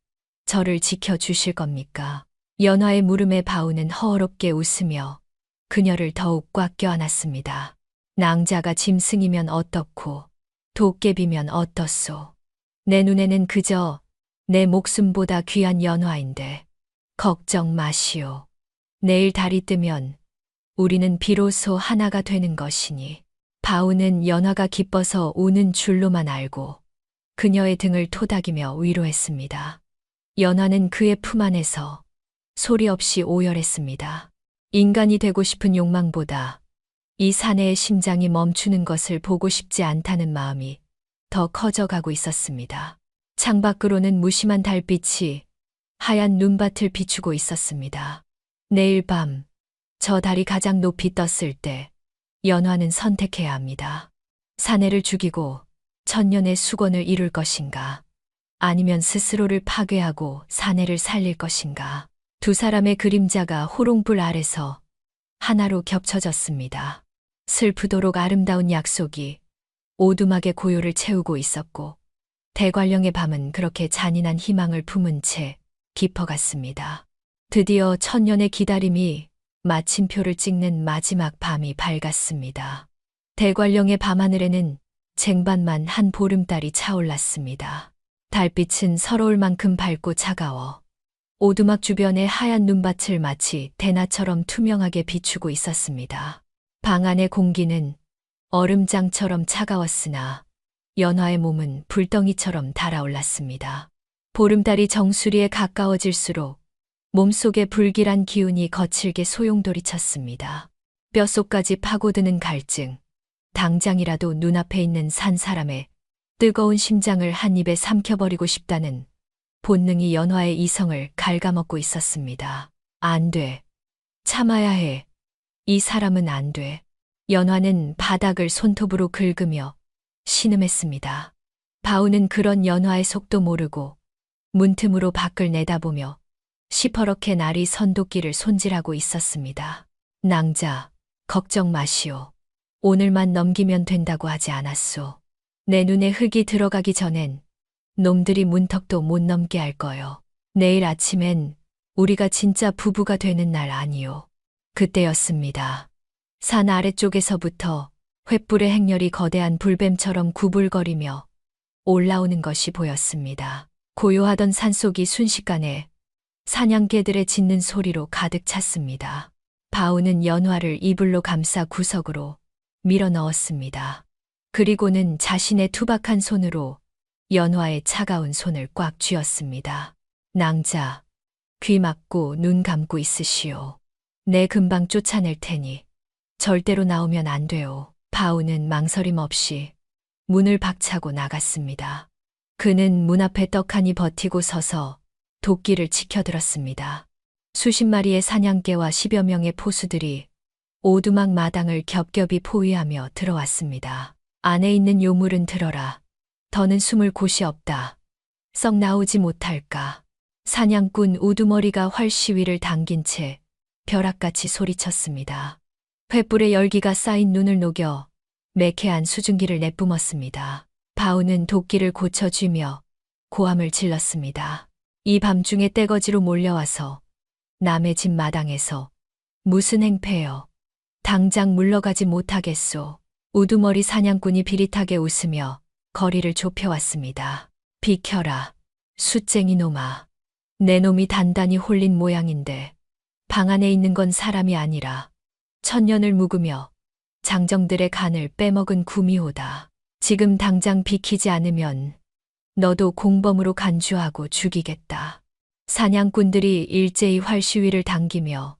저를 지켜주실 겁니까? 연화의 물음에 바우는 허어롭게 웃으며 그녀를 더욱 꽉 껴안았습니다. 낭자가 짐승이면 어떻고 도깨비면 어떻소. 내 눈에는 그저 내 목숨보다 귀한 연화인데 걱정 마시오. 내일 달이 뜨면 우리는 비로소 하나가 되는 것이니. 바우는 연화가 기뻐서 우는 줄로만 알고 그녀의 등을 토닥이며 위로했습니다. 연화는 그의 품 안에서 소리 없이 오열했습니다. 인간이 되고 싶은 욕망보다 이 사내의 심장이 멈추는 것을 보고 싶지 않다는 마음이 더 커져가고 있었습니다. 창밖으로는 무심한 달빛이 하얀 눈밭을 비추고 있었습니다. 내일 밤, 저 달이 가장 높이 떴을 때 연화는 선택해야 합니다. 사내를 죽이고 천년의 수건을 이룰 것인가, 아니면 스스로를 파괴하고 사내를 살릴 것인가. 두 사람의 그림자가 호롱불 아래서 하나로 겹쳐졌습니다. 슬프도록 아름다운 약속이 오두막의 고요를 채우고 있었고 대관령의 밤은 그렇게 잔인한 희망을 품은 채 깊어갔습니다. 드디어 천년의 기다림이 마침표를 찍는 마지막 밤이 밝았습니다. 대관령의 밤하늘에는 쟁반만 한 보름달이 차올랐습니다. 달빛은 서러울 만큼 밝고 차가워 오두막 주변의 하얀 눈밭을 마치 대나처럼 투명하게 비추고 있었습니다. 방 안의 공기는 얼음장처럼 차가웠으나 연화의 몸은 불덩이처럼 달아올랐습니다. 보름달이 정수리에 가까워질수록 몸속의 불길한 기운이 거칠게 소용돌이쳤습니다. 뼛속까지 파고드는 갈증, 당장이라도 눈앞에 있는 산 사람의 뜨거운 심장을 한 입에 삼켜버리고 싶다는 본능이 연화의 이성을 갉아먹고 있었습니다. 안 돼. 참아야 해. 이 사람은 안 돼. 연화는 바닥을 손톱으로 긁으며 신음했습니다. 바우는 그런 연화의 속도 모르고 문틈으로 밖을 내다보며 시퍼렇게 날이 선도끼를 손질하고 있었습니다. 낭자, 걱정 마시오. 오늘만 넘기면 된다고 하지 않았소. 내 눈에 흙이 들어가기 전엔 놈들이 문턱도 못 넘게 할 거요. 내일 아침엔 우리가 진짜 부부가 되는 날 아니오. 그때였습니다. 산 아래쪽에서부터 횃불의 행렬이 거대한 불뱀처럼 구불거리며 올라오는 것이 보였습니다. 고요하던 산속이 순식간에 사냥개들의 짖는 소리로 가득 찼습니다. 바우는 연화를 이불로 감싸 구석으로 밀어 넣었습니다. 그리고는 자신의 투박한 손으로 연화의 차가운 손을 꽉 쥐었습니다. 낭자, 귀 막고 눈 감고 있으시오. 내 금방 쫓아낼 테니 절대로 나오면 안 돼요. 바우는 망설임 없이 문을 박차고 나갔습니다. 그는 문 앞에 떡하니 버티고 서서 도끼를 치켜들었습니다. 수십 마리의 사냥개와 10여 명의 포수들이 오두막 마당을 겹겹이 포위하며 들어왔습니다. 안에 있는 요물은 들어라. 더는 숨을 곳이 없다. 썩 나오지 못할까. 사냥꾼 우두머리가 활시위를 당긴 채 벼락같이 소리쳤습니다. 횃불의 열기가 쌓인 눈을 녹여 매캐한 수증기를 내뿜었습니다. 바우는 도끼를 고쳐쥐며 고함을 질렀습니다. 이 밤중에 떼거지로 몰려와서 남의 집 마당에서 무슨 행패요. 당장 물러가지 못하겠소. 우두머리 사냥꾼이 비릿하게 웃으며 거리를 좁혀왔습니다. 비켜라. 숫쟁이 놈아. 내 놈이 단단히 홀린 모양인데 방 안에 있는 건 사람이 아니라 천년을 묵으며 장정들의 간을 빼먹은 구미호다. 지금 당장 비키지 않으면 너도 공범으로 간주하고 죽이겠다. 사냥꾼들이 일제히 활시위를 당기며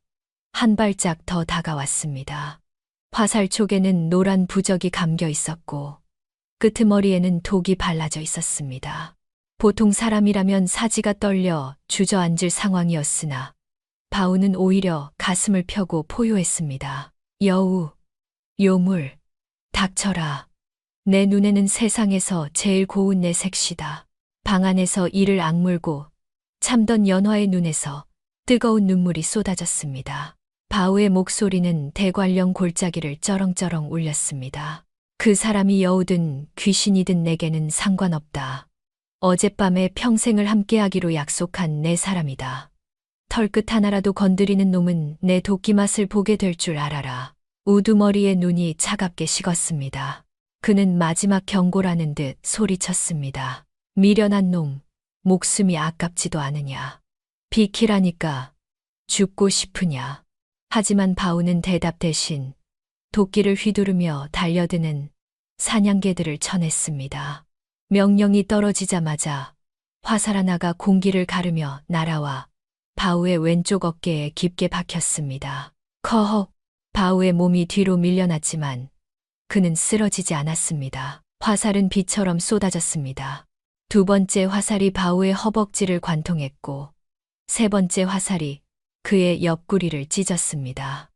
한 발짝 더 다가왔습니다. 화살촉에는 노란 부적이 감겨 있었고 끄트머리에는 독이 발라져 있었습니다. 보통 사람이라면 사지가 떨려 주저앉을 상황이었으나 바우는 오히려 가슴을 펴고 포효했습니다. 여우, 요물, 닥쳐라. 내 눈에는 세상에서 제일 고운 내 색시다. 방 안에서 이를 악물고 참던 연화의 눈에서 뜨거운 눈물이 쏟아졌습니다. 바우의 목소리는 대관령 골짜기를 쩌렁쩌렁 울렸습니다. 그 사람이 여우든 귀신이든 내게는 상관없다. 어젯밤에 평생을 함께하기로 약속한 내 사람이다. 털끝 하나라도 건드리는 놈은 내 도끼 맛을 보게 될 줄 알아라. 우두머리의 눈이 차갑게 식었습니다. 그는 마지막 경고라는 듯 소리쳤습니다. 미련한 놈, 목숨이 아깝지도 않으냐. 비키라니까 죽고 싶으냐. 하지만 바우는 대답 대신 도끼를 휘두르며 달려드는 사냥개들을 쳐냈습니다. 명령이 떨어지자마자 화살 하나가 공기를 가르며 날아와 바우의 왼쪽 어깨에 깊게 박혔습니다. 커헉! 바우의 몸이 뒤로 밀려났지만 그는 쓰러지지 않았습니다. 화살은 비처럼 쏟아졌습니다. 두 번째 화살이 바우의 허벅지를 관통했고 세 번째 화살이 그의 옆구리를 찢었습니다.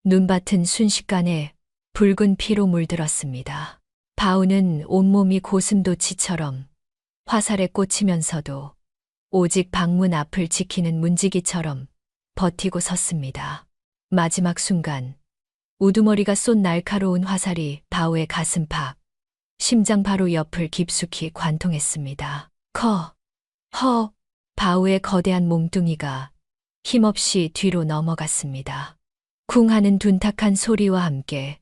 눈밭은 순식간에 붉은 피로 물들었습니다. 바우는 온몸이 고슴도치처럼 화살에 꽂히면서도 오직 방문 앞을 지키는 문지기처럼 버티고 섰습니다. 마지막 순간 우두머리가 쏜 날카로운 화살이 바우의 가슴팍, 심장 바로 옆을 깊숙이 관통했습니다. 허! 바우의 거대한 몸뚱이가 힘없이 뒤로 넘어갔습니다. 쿵 하는 둔탁한 소리와 함께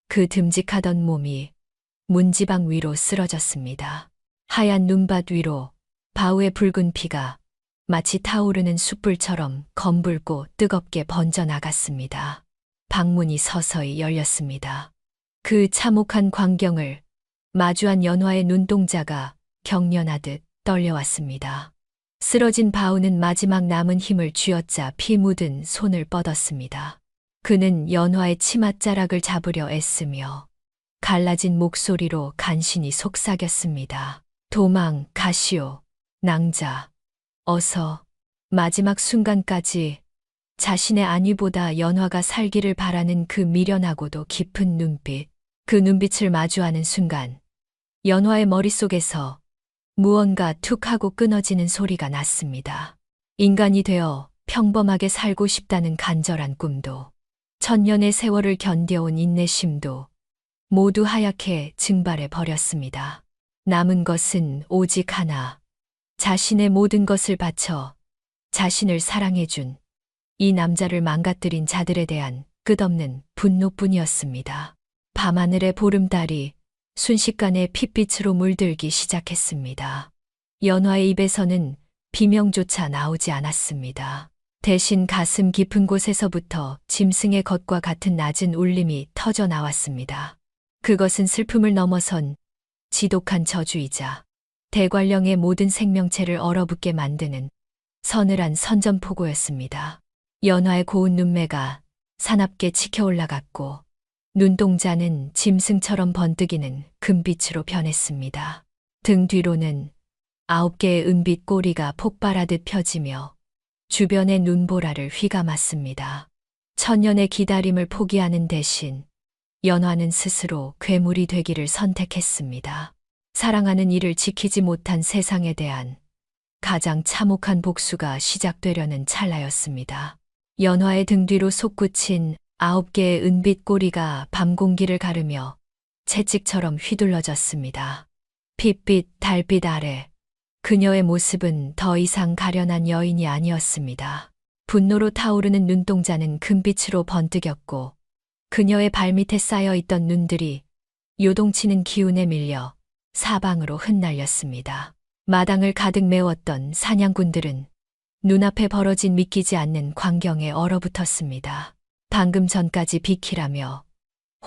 그 듬직하던 몸이 문지방 위로 쓰러졌습니다. 하얀 눈밭 위로 바우의 붉은 피가 마치 타오르는 숯불처럼 검붉고 뜨겁게 번져나갔습니다. 방문이 서서히 열렸습니다. 그 참혹한 광경을 마주한 연화의 눈동자가 경련하듯 떨려왔습니다. 쓰러진 바우는 마지막 남은 힘을 쥐어짜 피 묻은 손을 뻗었습니다. 그는 연화의 치맛자락을 잡으려 애쓰며 갈라진 목소리로 간신히 속삭였습니다. 도망가시오, 낭자. 어서. 마지막 순간까지 자신의 안위보다 연화가 살기를 바라는 그 미련하고도 깊은 눈빛, 그 눈빛을 마주하는 순간 연화의 머릿속에서 무언가 툭 하고 끊어지는 소리가 났습니다. 인간이 되어 평범하게 살고 싶다는 간절한 꿈도, 천년의 세월을 견뎌온 인내심도 모두 하얗게 증발해 버렸습니다. 남은 것은 오직 하나, 자신의 모든 것을 바쳐 자신을 사랑해준 이 남자를 망가뜨린 자들에 대한 끝없는 분노뿐이었습니다. 밤하늘의 보름달이 순식간에 핏빛으로 물들기 시작했습니다. 연화의 입에서는 비명조차 나오지 않았습니다. 대신 가슴 깊은 곳에서부터 짐승의 것과 같은 낮은 울림이 터져 나왔습니다. 그것은 슬픔을 넘어선 지독한 저주이자 대관령의 모든 생명체를 얼어붙게 만드는 서늘한 선전포고였습니다. 연화의 고운 눈매가 사납게 치켜 올라갔고 눈동자는 짐승처럼 번뜩이는 금빛으로 변했습니다. 등 뒤로는 9개의 은빛 꼬리가 폭발하듯 펴지며 주변의 눈보라를 휘감았습니다. 천년의 기다림을 포기하는 대신 연화는 스스로 괴물이 되기를 선택했습니다. 사랑하는 이를 지키지 못한 세상에 대한 가장 참혹한 복수가 시작되려는 찰나였습니다. 연화의 등 뒤로 솟구친 9개의 은빛 꼬리가 밤 공기를 가르며 채찍처럼 휘둘러졌습니다. 핏빛, 달빛 아래 그녀의 모습은 더 이상 가련한 여인이 아니었습니다. 분노로 타오르는 눈동자는 금빛으로 번뜩였고 그녀의 발밑에 쌓여있던 눈들이 요동치는 기운에 밀려 사방으로 흩날렸습니다. 마당을 가득 메웠던 사냥꾼들은 눈앞에 벌어진 믿기지 않는 광경에 얼어붙었습니다. 방금 전까지 비키라며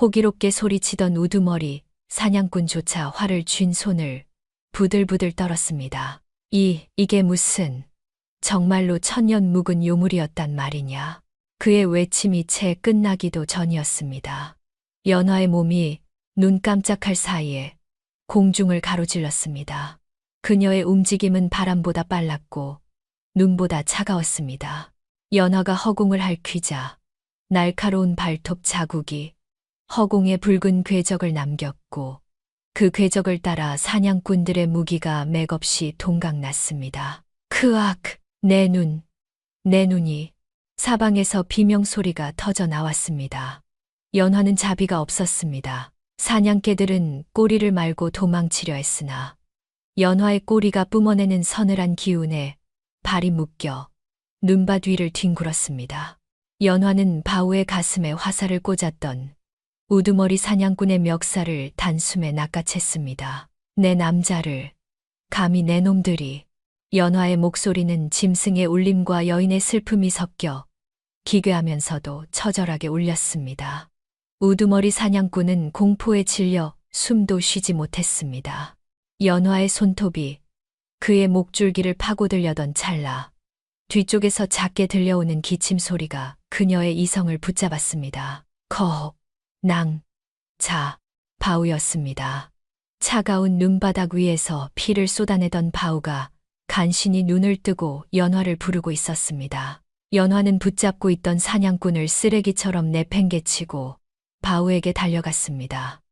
호기롭게 소리치던 우두머리 사냥꾼조차 화를 쥔 손을 부들부들 떨었습니다. 이게 무슨 정말로 천년 묵은 요물이었단 말이냐. 그의 외침이 채 끝나기도 전이었습니다. 연화의 몸이 눈 깜짝할 사이에 공중을 가로질렀습니다. 그녀의 움직임은 바람보다 빨랐고 눈보다 차가웠습니다. 연화가 허공을 핥히자 날카로운 발톱 자국이 허공에 붉은 궤적을 남겼고 그 궤적을 따라 사냥꾼들의 무기가 맥없이 동강났습니다. 크악! 내 눈이 사방에서 비명소리가 터져 나왔습니다. 연화는 자비가 없었습니다. 사냥개들은 꼬리를 말고 도망치려 했으나 연화의 꼬리가 뿜어내는 서늘한 기운에 발이 묶여 눈밭 위를 뒹굴었습니다. 연화는 바우의 가슴에 화살을 꽂았던 우두머리 사냥꾼의 멱살을 단숨에 낚아챘습니다. 내 남자를, 감히 내 놈들이. 연화의 목소리는 짐승의 울림과 여인의 슬픔이 섞여 기괴하면서도 처절하게 울렸습니다. 우두머리 사냥꾼은 공포에 질려 숨도 쉬지 못했습니다. 연화의 손톱이 그의 목줄기를 파고들려던 찰나 뒤쪽에서 작게 들려오는 기침 소리가 그녀의 이성을 붙잡았습니다. 바우였습니다. 차가운 눈바닥 위에서 피를 쏟아내던 바우가 간신히 눈을 뜨고 연화를 부르고 있었습니다. 연화는 붙잡고 있던 사냥꾼을 쓰레기처럼 내팽개치고 바우에게 달려갔습니다.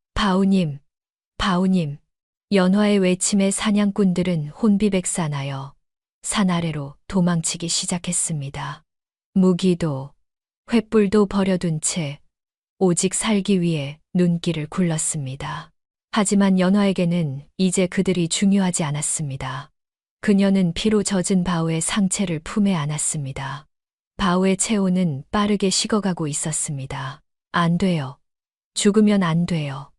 바우님. 연화의 외침에 사냥꾼들은 혼비백산하여 산 아래로 도망치기 시작했습니다. 무기도 횃불도 버려둔 채 오직 살기 위해 눈길을 굴렀습니다. 하지만 연화에게는 이제 그들이 중요하지 않았습니다. 그녀는 피로 젖은 바우의 상체를 품에 안았습니다. 바우의 체온은 빠르게 식어가고 있었습니다. 안 돼요. 죽으면 안 돼요.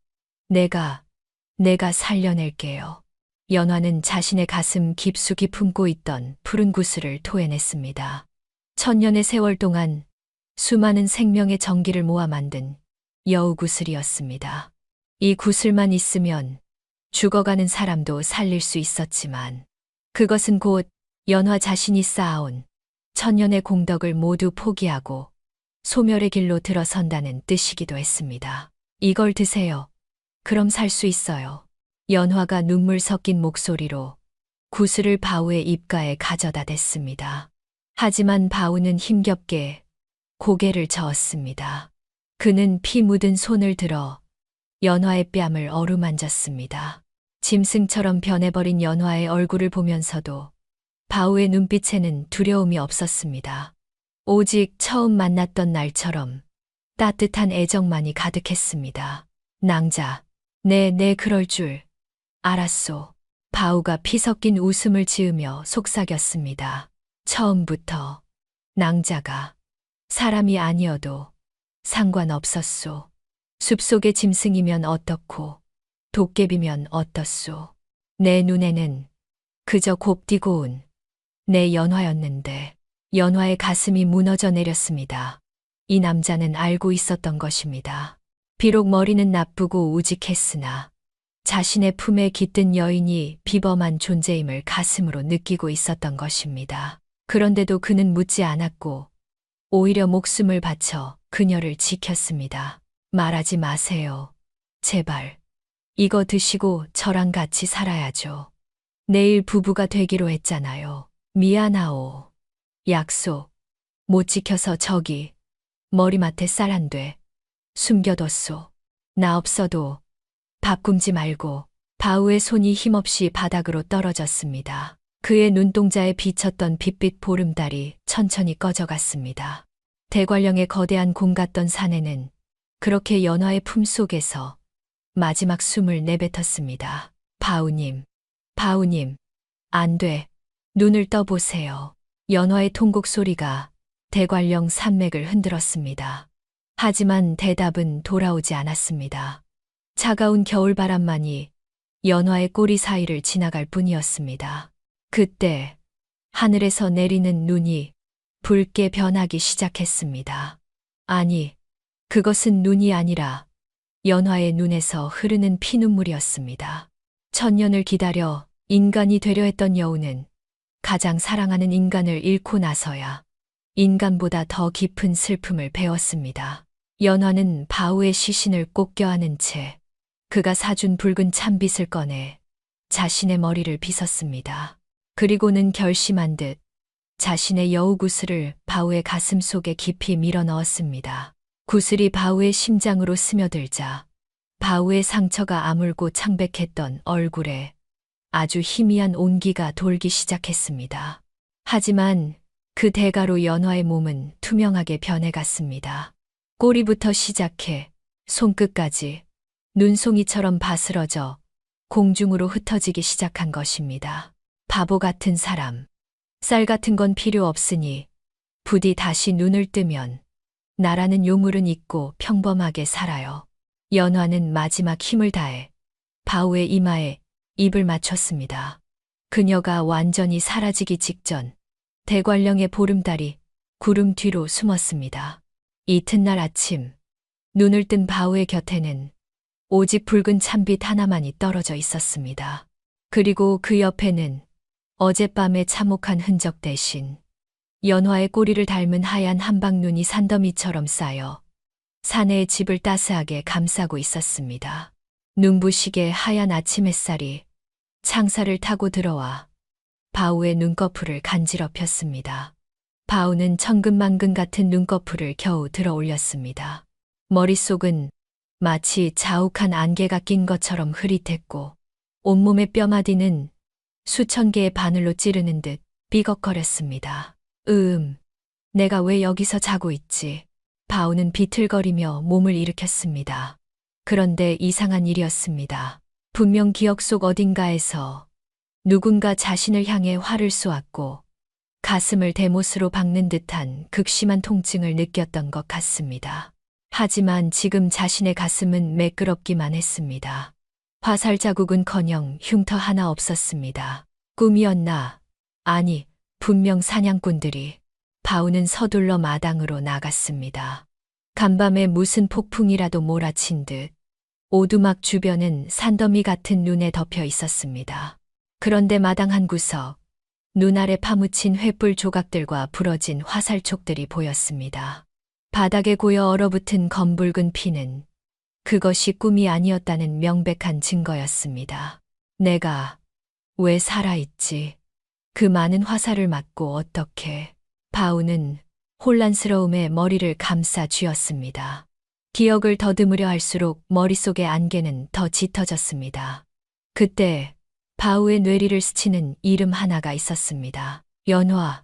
내가 살려낼게요. 연화는 자신의 가슴 깊숙이 품고 있던 푸른 구슬을 토해냈습니다. 천년의 세월 동안 수많은 생명의 정기를 모아 만든 여우 구슬이었습니다. 이 구슬만 있으면 죽어가는 사람도 살릴 수 있었지만 그것은 곧 연화 자신이 쌓아온 천년의 공덕을 모두 포기하고 소멸의 길로 들어선다는 뜻이기도 했습니다. 이걸 드세요. 그럼 살 수 있어요. 연화가 눈물 섞인 목소리로 구슬을 바우의 입가에 가져다 댔습니다. 하지만 바우는 힘겹게 고개를 저었습니다. 그는 피 묻은 손을 들어 연화의 뺨을 어루만졌습니다. 짐승처럼 변해버린 연화의 얼굴을 보면서도 바우의 눈빛에는 두려움이 없었습니다. 오직 처음 만났던 날처럼 따뜻한 애정만이 가득했습니다. 낭자, 내 그럴 줄 알았소. 바우가 피 섞인 웃음을 지으며 속삭였습니다. 처음부터 낭자가 사람이 아니어도 상관없었소. 숲속의 짐승이면 어떻고 도깨비면 어떻소. 내 눈에는 그저 곱디고 온 내 연화였는데 연화의 가슴이 무너져 내렸습니다. 이 남자는 알고 있었던 것입니다. 비록 머리는 나쁘고 우직했으나 자신의 품에 깃든 여인이 비범한 존재임을 가슴으로 느끼고 있었던 것입니다. 그런데도 그는 묻지 않았고 오히려 목숨을 바쳐 그녀를 지켰습니다. 말하지 마세요. 제발. 이거 드시고 저랑 같이 살아야죠. 내일 부부가 되기로 했잖아요. 미안하오. 약속. 못 지켜서 저기 머리맡에 쌀 한 돼 숨겨뒀소. 나 없어도 밥 굶지 말고. 바우의 손이 힘없이 바닥으로 떨어졌습니다. 그의 눈동자에 비쳤던 빛빛 보름달이 천천히 꺼져갔습니다. 대관령의 거대한 공 같던 사내는 그렇게 연화의 품속에서 마지막 숨을 내뱉었습니다. 바우님, 안 돼. 눈을 떠보세요. 연화의 통곡 소리가 대관령 산맥을 흔들었습니다. 하지만 대답은 돌아오지 않았습니다. 차가운 겨울바람만이 연화의 꼬리 사이를 지나갈 뿐이었습니다. 그때 하늘에서 내리는 눈이 붉게 변하기 시작했습니다. 아니, 그것은 눈이 아니라 연화의 눈에서 흐르는 피눈물이었습니다. 천년을 기다려 인간이 되려 했던 여우는 가장 사랑하는 인간을 잃고 나서야 인간보다 더 깊은 슬픔을 배웠습니다. 연화는 바우의 시신을 꼭 껴안은 채 그가 사준 붉은 찬빛을 꺼내 자신의 머리를 빗었습니다. 그리고는 결심한 듯 자신의 여우 구슬을 바우의 가슴 속에 깊이 밀어 넣었습니다. 구슬이 바우의 심장으로 스며들자 바우의 상처가 아물고 창백했던 얼굴에 아주 희미한 온기가 돌기 시작했습니다. 하지만 그 대가로 연화의 몸은 투명하게 변해갔습니다. 꼬리부터 시작해 손끝까지 눈송이처럼 바스러져 공중으로 흩어지기 시작한 것입니다. 바보 같은 사람. 쌀 같은 건 필요 없으니 부디 다시 눈을 뜨면 나라는 요물은 있고 평범하게 살아요. 연화는 마지막 힘을 다해 바우의 이마에 입을 맞췄습니다. 그녀가 완전히 사라지기 직전 대관령의 보름달이 구름 뒤로 숨었습니다. 이튿날 아침 눈을 뜬 바우의 곁에는 오직 붉은 찬빛 하나만이 떨어져 있었습니다. 그리고 그 옆에는 어젯밤의 참혹한 흔적 대신 연화의 꼬리를 닮은 하얀 한방눈이 산더미처럼 쌓여 사내의 집을 따스하게 감싸고 있었습니다. 눈부시게 하얀 아침 햇살이 창살을 타고 들어와 바우의 눈꺼풀을 간지럽혔습니다. 바우는 천근만근 같은 눈꺼풀을 겨우 들어 올렸습니다. 머릿속은 마치 자욱한 안개가 낀 것처럼 흐릿했고 온몸의 뼈마디는 수천 개의 바늘로 찌르는 듯 삐걱거렸습니다. 내가 왜 여기서 자고 있지? 바우는 비틀거리며 몸을 일으켰습니다. 그런데 이상한 일이었습니다. 분명 기억 속 어딘가에서 누군가 자신을 향해 활을 쏘았고 가슴을 대못으로 박는 듯한 극심한 통증을 느꼈던 것 같습니다. 하지만 지금 자신의 가슴은 매끄럽기만 했습니다. 화살 자국은커녕 흉터 하나 없었습니다. 꿈이었나? 아니, 분명 사냥꾼들이. 바우는 서둘러 마당으로 나갔습니다. 간밤에 무슨 폭풍이라도 몰아친 듯 오두막 주변은 산더미 같은 눈에 덮여 있었습니다. 그런데 마당 한 구석, 눈 아래 파묻힌 횃불 조각들과 부러진 화살촉들이 보였습니다. 바닥에 고여 얼어붙은 검붉은 피는 그것이 꿈이 아니었다는 명백한 증거였습니다. 내가 왜 살아있지? 그 많은 화살을 맞고 어떻게? 바우는 혼란스러움에 머리를 감싸 쥐었습니다. 기억을 더듬으려 할수록 머릿속의 안개는 더 짙어졌습니다. 그때 바우의 뇌리를 스치는 이름 하나가 있었습니다. 연화,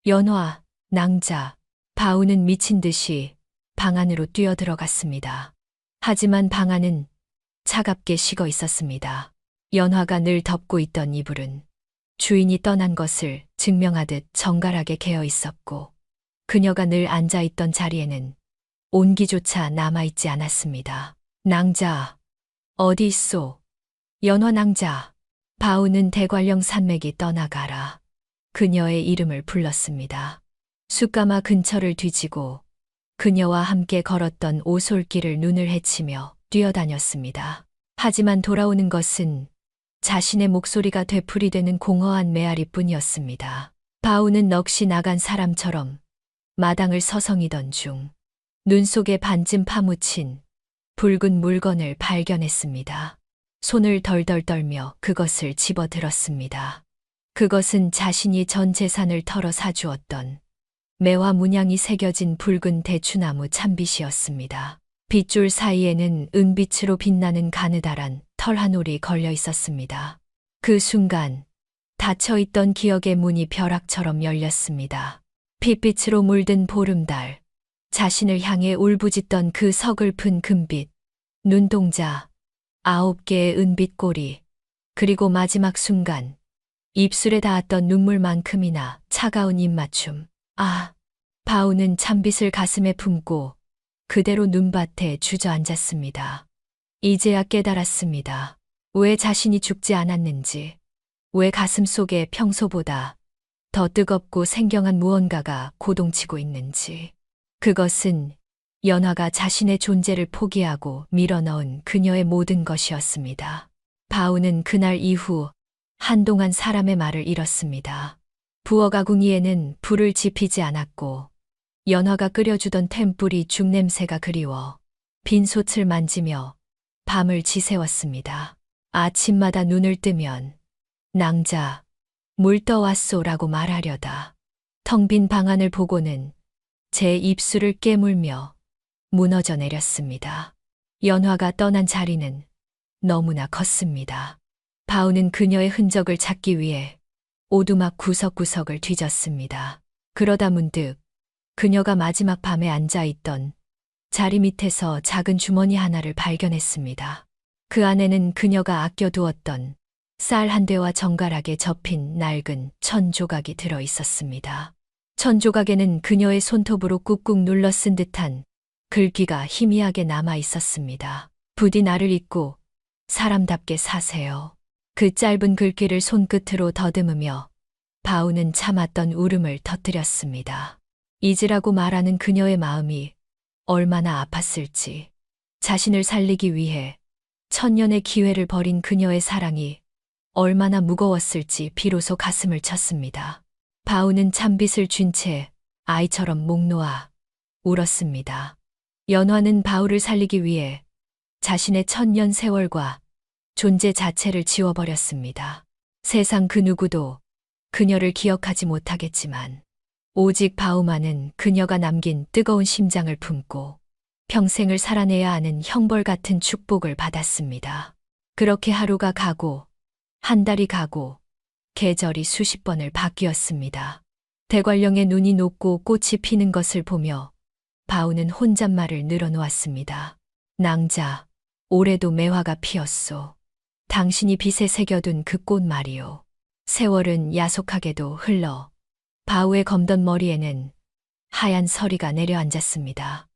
연화, 낭자. 바우는 미친 듯이 방 안으로 뛰어들어갔습니다. 하지만 방 안은 차갑게 식어 있었습니다. 연화가 늘 덮고 있던 이불은 주인이 떠난 것을 증명하듯 정갈하게 개어 있었고, 그녀가 늘 앉아 있던 자리에는 온기조차 남아있지 않았습니다. 낭자, 어디 있소? 연화 낭자. 바우는 대관령 산맥이 떠나가라. 그녀의 이름을 불렀습니다. 숯가마 근처를 뒤지고 그녀와 함께 걸었던 오솔길을 눈을 헤치며 뛰어다녔습니다. 하지만 돌아오는 것은 자신의 목소리가 되풀이되는 공허한 메아리뿐이었습니다. 바우는 넋이 나간 사람처럼 마당을 서성이던 중 눈 속에 반쯤 파묻힌 붉은 물건을 발견했습니다. 손을 덜덜 떨며 그것을 집어들었습니다. 그것은 자신이 전 재산을 털어 사주었던 매화 문양이 새겨진 붉은 대추나무 참빗이었습니다. 빗줄 사이에는 은빛으로 빛나는 가느다란 털 한 올이 걸려 있었습니다. 그 순간 닫혀있던 기억의 문이 벼락처럼 열렸습니다. 핏빛으로 물든 보름달, 자신을 향해 울부짖던 그 서글픈 금빛, 눈동자, 9개의 은빛 꼬리, 그리고 마지막 순간 입술에 닿았던 눈물만큼이나 차가운 입맞춤. 아, 바우는 참빗을 가슴에 품고 그대로 눈밭에 주저앉았습니다. 이제야 깨달았습니다. 왜 자신이 죽지 않았는지, 왜 가슴 속에 평소보다 더 뜨겁고 생경한 무언가가 고동치고 있는지. 그것은 연화가 자신의 존재를 포기하고 밀어넣은 그녀의 모든 것이었습니다. 바우는 그날 이후 한동안 사람의 말을 잃었습니다. 부엌 아궁이에는 불을 지피지 않았고, 연화가 끓여주던 템불이 죽냄새가 그리워 빈솥을 만지며 밤을 지새웠습니다. 아침마다 눈을 뜨면 낭자, 물 떠왔소라고 말하려다 텅 빈 방 안을 보고는 제 입술을 깨물며 무너져 내렸습니다. 연화가 떠난 자리는 너무나 컸습니다. 바우는 그녀의 흔적을 찾기 위해 오두막 구석구석을 뒤졌습니다. 그러다 문득 그녀가 마지막 밤에 앉아 있던 자리 밑에서 작은 주머니 하나를 발견했습니다. 그 안에는 그녀가 아껴두었던 쌀 한 대와 정갈하게 접힌 낡은 천 조각이 들어 있었습니다. 천 조각에는 그녀의 손톱으로 꾹꾹 눌러 쓴 듯한 글귀가 희미하게 남아 있었습니다. 부디 나를 잊고 사람답게 사세요. 그 짧은 글귀를 손끝으로 더듬으며 바우는 참았던 울음을 터뜨렸습니다. 잊으라고 말하는 그녀의 마음이 얼마나 아팠을지, 자신을 살리기 위해 천년의 기회를 버린 그녀의 사랑이 얼마나 무거웠을지 비로소 가슴을 쳤습니다. 바우는 참빗을 쥔 채 아이처럼 목 놓아 울었습니다. 연화는 바우를 살리기 위해 자신의 천년 세월과 존재 자체를 지워버렸습니다. 세상 그 누구도 그녀를 기억하지 못하겠지만 오직 바우만은 그녀가 남긴 뜨거운 심장을 품고 평생을 살아내야 하는 형벌 같은 축복을 받았습니다. 그렇게 하루가 가고 한 달이 가고 계절이 수십 번을 바뀌었습니다. 대관령의 눈이 녹고 꽃이 피는 것을 보며 바우는 혼잣말을 늘어놓았습니다. 낭자, 올해도 매화가 피었소. 당신이 빛에 새겨둔 그 꽃 말이오. 세월은 야속하게도 흘러 바우의 검던 머리에는 하얀 서리가 내려앉았습니다.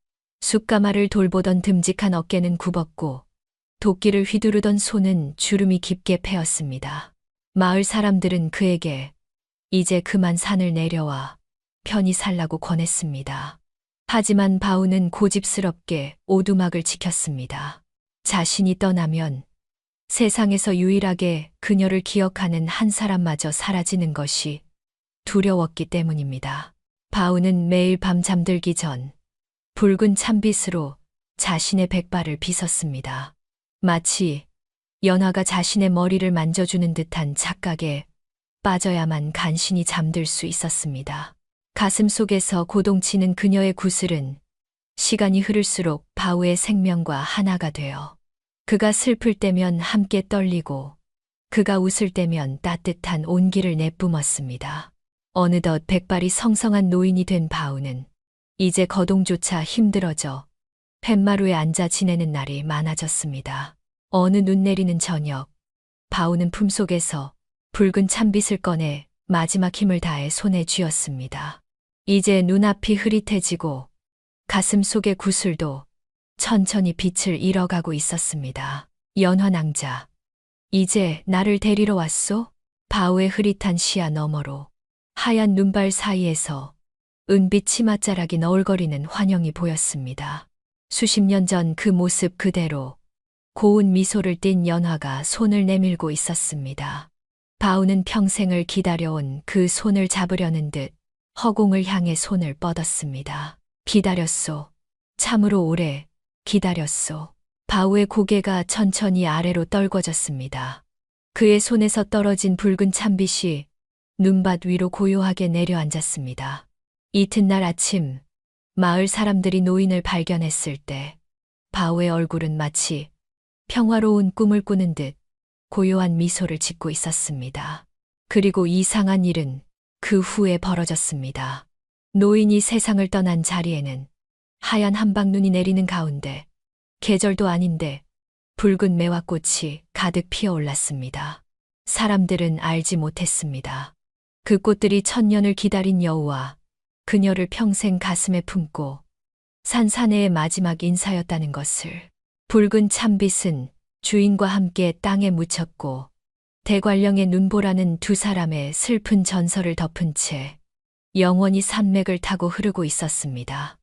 숯가마를 돌보던 듬직한 어깨는 굽었고 도끼를 휘두르던 손은 주름이 깊게 패였습니다. 마을 사람들은 그에게 이제 그만 산을 내려와 편히 살라고 권했습니다. 하지만 바우는 고집스럽게 오두막을 지켰습니다. 자신이 떠나면 세상에서 유일하게 그녀를 기억하는 한 사람마저 사라지는 것이 두려웠기 때문입니다. 바우는 매일 밤 잠들기 전 붉은 참빗으로 자신의 백발을 빗었습니다. 마치 연화가 자신의 머리를 만져주는 듯한 착각에 빠져야만 간신히 잠들 수 있었습니다. 가슴 속에서 고동치는 그녀의 구슬은 시간이 흐를수록 바우의 생명과 하나가 되어 그가 슬플 때면 함께 떨리고 그가 웃을 때면 따뜻한 온기를 내뿜었습니다. 어느덧 백발이 성성한 노인이 된 바우는 이제 거동조차 힘들어져 팻마루에 앉아 지내는 날이 많아졌습니다. 어느 눈 내리는 저녁, 바우는 품속에서 붉은 참빗을 꺼내 마지막 힘을 다해 손에 쥐었습니다. 이제 눈앞이 흐릿해지고 가슴 속의 구슬도 천천히 빛을 잃어가고 있었습니다. 연화낭자, 이제 나를 데리러 왔소? 바우의 흐릿한 시야 너머로 하얀 눈발 사이에서 은빛 치맛자락이 너울거리는 환영이 보였습니다. 수십 년 전 그 모습 그대로 고운 미소를 띤 연화가 손을 내밀고 있었습니다. 바우는 평생을 기다려온 그 손을 잡으려는 듯 허공을 향해 손을 뻗었습니다. 기다렸소. 참으로 오래 기다렸소. 바우의 고개가 천천히 아래로 떨궈졌습니다. 그의 손에서 떨어진 붉은 참빗이 눈밭 위로 고요하게 내려앉았습니다. 이튿날 아침, 마을 사람들이 노인을 발견했을 때 바우의 얼굴은 마치 평화로운 꿈을 꾸는 듯 고요한 미소를 짓고 있었습니다. 그리고 이상한 일은 그 후에 벌어졌습니다. 노인이 세상을 떠난 자리에는 하얀 한방눈이 내리는 가운데 계절도 아닌데 붉은 매화꽃이 가득 피어올랐습니다. 사람들은 알지 못했습니다. 그 꽃들이 천년을 기다린 여우와 그녀를 평생 가슴에 품고 산 사내의 마지막 인사였다는 것을. 붉은 참빗은 주인과 함께 땅에 묻혔고 대관령의 눈보라는 두 사람의 슬픈 전설을 덮은 채 영원히 산맥을 타고 흐르고 있었습니다.